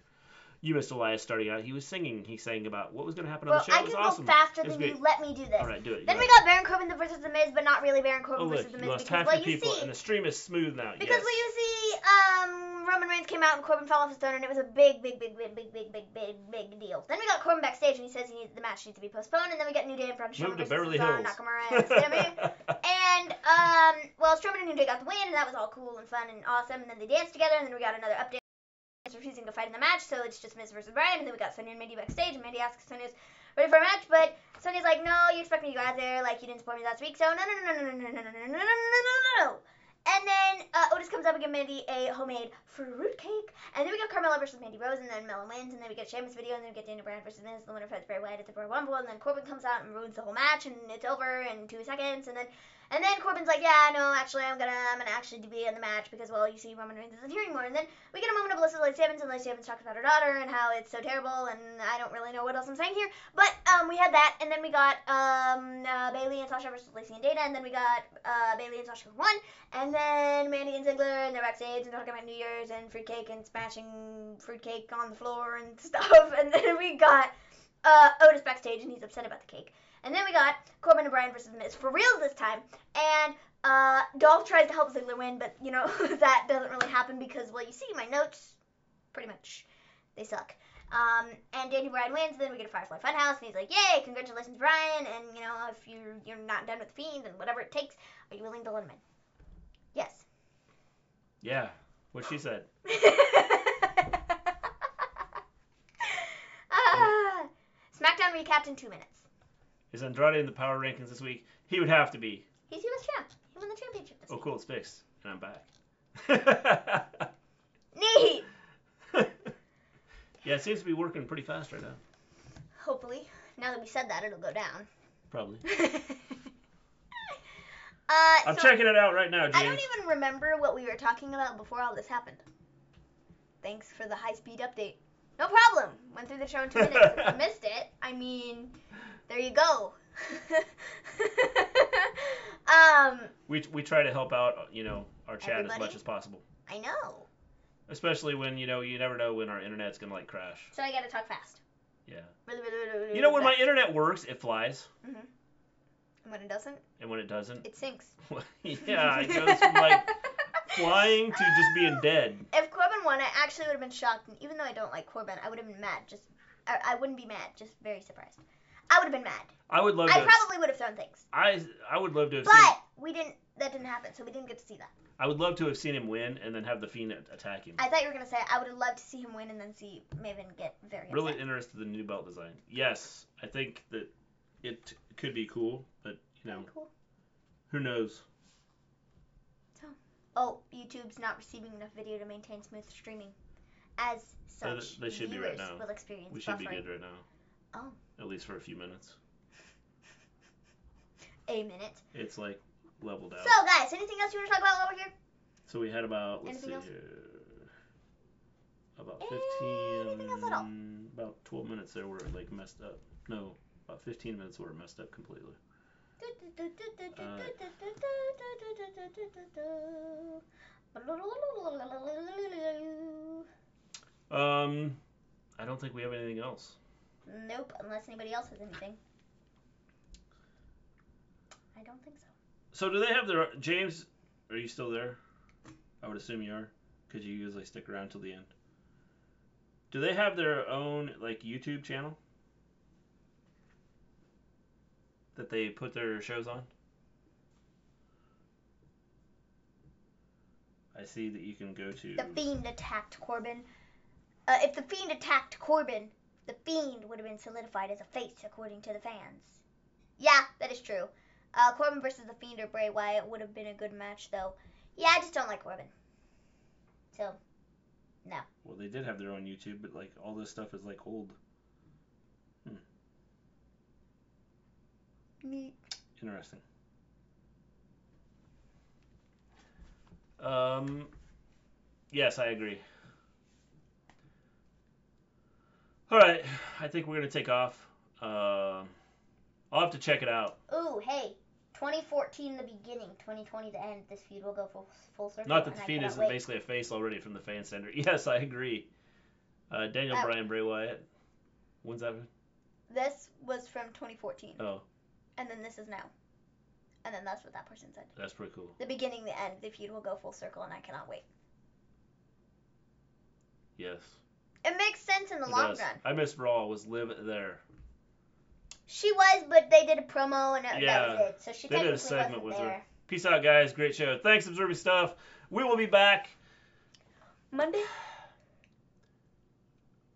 You missed Elias starting out. He was singing. He sang about what was going to happen on the show. It was awesome. I can go faster than you. Let me do this. All right, do it. Then we got Baron Corbin versus The Miz, but not really Baron Corbin versus The Miz. You lost half your people, and the stream is smooth now. Because what you see, Roman Reigns came out and Corbin fell off his throne, and it was a big deal. Then we got Corbin backstage, and he says the match needs to be postponed, and then we got New Day in front of Strowman versus Cesaro, Nakamura, and Sami. And, Strowman and New Day got the win, and that was all cool and fun and awesome, and then they danced together, and then we got another update. Refusing to fight in the match, so it's just Miz versus Bryan, and then we got Sonya and Mandy backstage, and Mandy asks if Sonya's ready for a match, but Sonya's like, no, you expect me to go out there like you didn't support me last week, so no. And then Otis comes up and gives Mandy a homemade fruit cake. And then we got Carmella versus Mandy Rose, and then Mella wins, and then we get a Sheamus video, and then we get Daniel Bryan versus Miz. The winner fights Bray Wyatt at the Royal Rumble, and then Corbin comes out and ruins the whole match, and it's over in 2 seconds. And then Corbin's like, yeah, no, actually, I'm gonna actually be in the match because, well, you see, Roman Reigns isn't here anymore. And then we get a moment of Lacey Evans, and Lacey Evans talks about her daughter and how it's so terrible, and I don't really know what else I'm saying here. But we had that, and then we got Bayley and Sasha versus Lacey and Dana, and then we got Bayley and Sasha won, and then Mandy and Ziggler, and they're backstage and talking about New Year's and fruitcake and smashing fruitcake on the floor and stuff. And then we got Otis backstage, and he's upset about the cake. And then we got Corbin and Bryan versus Miz for real this time. And Dolph tries to help Ziggler win, but, you know, that doesn't really happen because, well, you see, my notes, pretty much, they suck. And Daniel Bryan wins, then we get a Firefly Funhouse, and he's like, yay, congratulations, Bryan, and, you know, if you're not done with the Fiend and whatever it takes, are you willing to let him in? Yes. Yeah, what she said. Smackdown recapped in 2 minutes. Is Andrade in the power rankings this week? He would have to be. He's U.S. champ. He won the championship this week. Oh, cool, it's fixed. And I'm back. Neat! Yeah, it seems to be working pretty fast right now. Hopefully. Now that we said that, it'll go down. Probably. I'm checking it out right now, James. I don't even remember what we were talking about before all this happened. Thanks for the high-speed update. No problem. Went through the show in 2 minutes. If you missed it, I mean, there you go. We try to help out, you know, our chat Everybody? as much as possible. I know. Especially when, you know, you never know when our internet's going to, like, crash. So I gotta talk fast. Yeah. Really, really, really, really You know, when my fast. internet works, it flies. Mm-hmm. And when it doesn't? And when it doesn't? It sinks. Yeah, it goes from, like, flying to just being dead. If Corbin won, I actually would have been shocked. And even though I don't like Corbin, I would have been mad. I wouldn't be mad, just very surprised. I would have been mad. I would love to. I probably would have thrown things. I would love to have but seen. we didn't. That didn't happen, so we didn't get to see that. I would love to have seen him win and then have the Fiend attack him. I thought you were gonna say I would have loved to see him win and then see Maven get very upset. Really interested in the new belt design. Yes, I think that it could be cool, but you know, cool. Who knows? So, oh, YouTube's not receiving enough video to maintain smooth streaming. As such, they should be right now. Will experience we should buffering. be good right now. Oh. At least for a few minutes. A minute. It's like leveled out. So, guys, anything else you want to talk about while we're here? So we had about, let's Anything see else? here, about 15, Anything else at all? about 12 minutes there were like messed up. No, about 15 minutes were messed up completely. I don't think we have anything else. Nope, unless anybody else has anything. I don't think so. So do they have their, James, are you still there? I would assume you are, because you usually stick around till the end. Do they have their own, like, YouTube channel that they put their shows on? I see that you can go to... The Fiend attacked Corbin. If the Fiend attacked Corbin, the Fiend would have been solidified as a face, according to the fans. Yeah, that is true. Corbin versus the Fiend or Bray Wyatt would have been a good match, though. Yeah, I just don't like Corbin. So, no. Well, they did have their own YouTube, but, like, all this stuff is, like, old. Neat. Interesting. Yes, I agree. All right, I think we're going to take off. I'll have to check it out. Ooh, hey. 2014 the beginning, 2020 the end. This feud will go full circle. Not that the Fiend is basically a face already from the fan center. Yes, I agree. Daniel Bryan, Bray Wyatt. When's that? This was from 2014. Oh. And then this is now. And then that's what that person said. That's pretty cool. The beginning, the end. The feud will go full circle, and I cannot wait. Yes. It makes sense in the long run. I Miss Raw was live there. She was, but they did a promo, and that was it. So she they did a segment with her. Peace out, guys. Great show. Thanks, Observing Stuff. We will be back. Monday?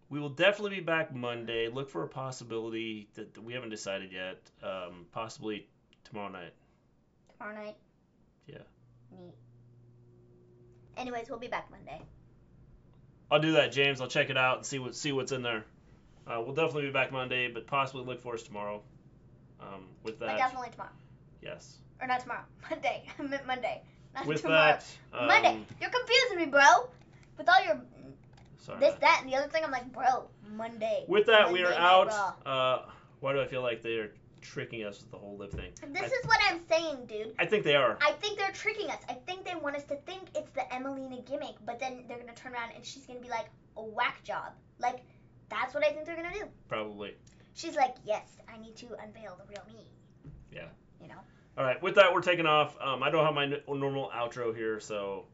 We will definitely be back Monday. Look for a possibility that we haven't decided yet. Possibly tomorrow night. Tomorrow night? Yeah. Neat. Anyways, we'll be back Monday. I'll do that, James. I'll check it out and see what's in there. We'll definitely be back Monday, but possibly look for us tomorrow. With that. But definitely tomorrow. Yes. Or not tomorrow. Monday. I meant Monday. Not With tomorrow. that. Monday. You're confusing me, bro. With all your Sorry. this, that, and the other thing, I'm like, bro, Monday. With that, Monday we are Night out. Raw. Why do I feel like they're tricking us with the whole lip thing? This is what I'm saying, dude. I think they are. I think they're tricking us. I think they want us to think it's the Emelina gimmick, but then they're going to turn around and she's going to be like, a whack job. Like, that's what I think they're going to do. Probably. She's like, yes, I need to unveil the real me. Yeah. You know? All right. With that, we're taking off. I don't have my normal outro here, so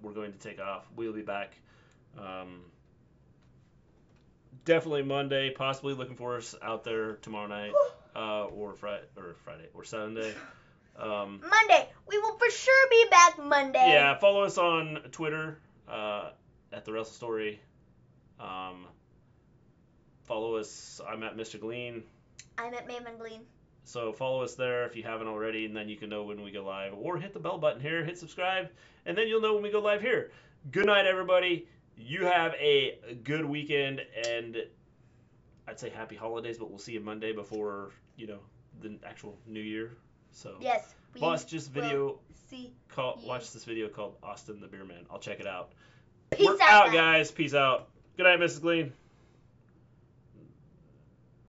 we're going to take off. We'll be back. Definitely Monday. Possibly looking for us out there tomorrow night, or Friday or Sunday. Monday. We will for sure be back Monday. Yeah. Follow us on Twitter at the Wrestle Story. Follow us. I'm at Mr. Gleen. I'm at Maven Gleen. So follow us there if you haven't already, and then you can know when we go live. Or hit the bell button here, hit subscribe, and then you'll know when we go live here. Good night, everybody. You have a good weekend, and I'd say happy holidays, but we'll see you Monday before, the actual New Year. So yes, watch this video. Watch this video called Austin the Beer Man. I'll check it out. Peace We're out, out, guys. Peace out. Good night, Mrs. Gleen.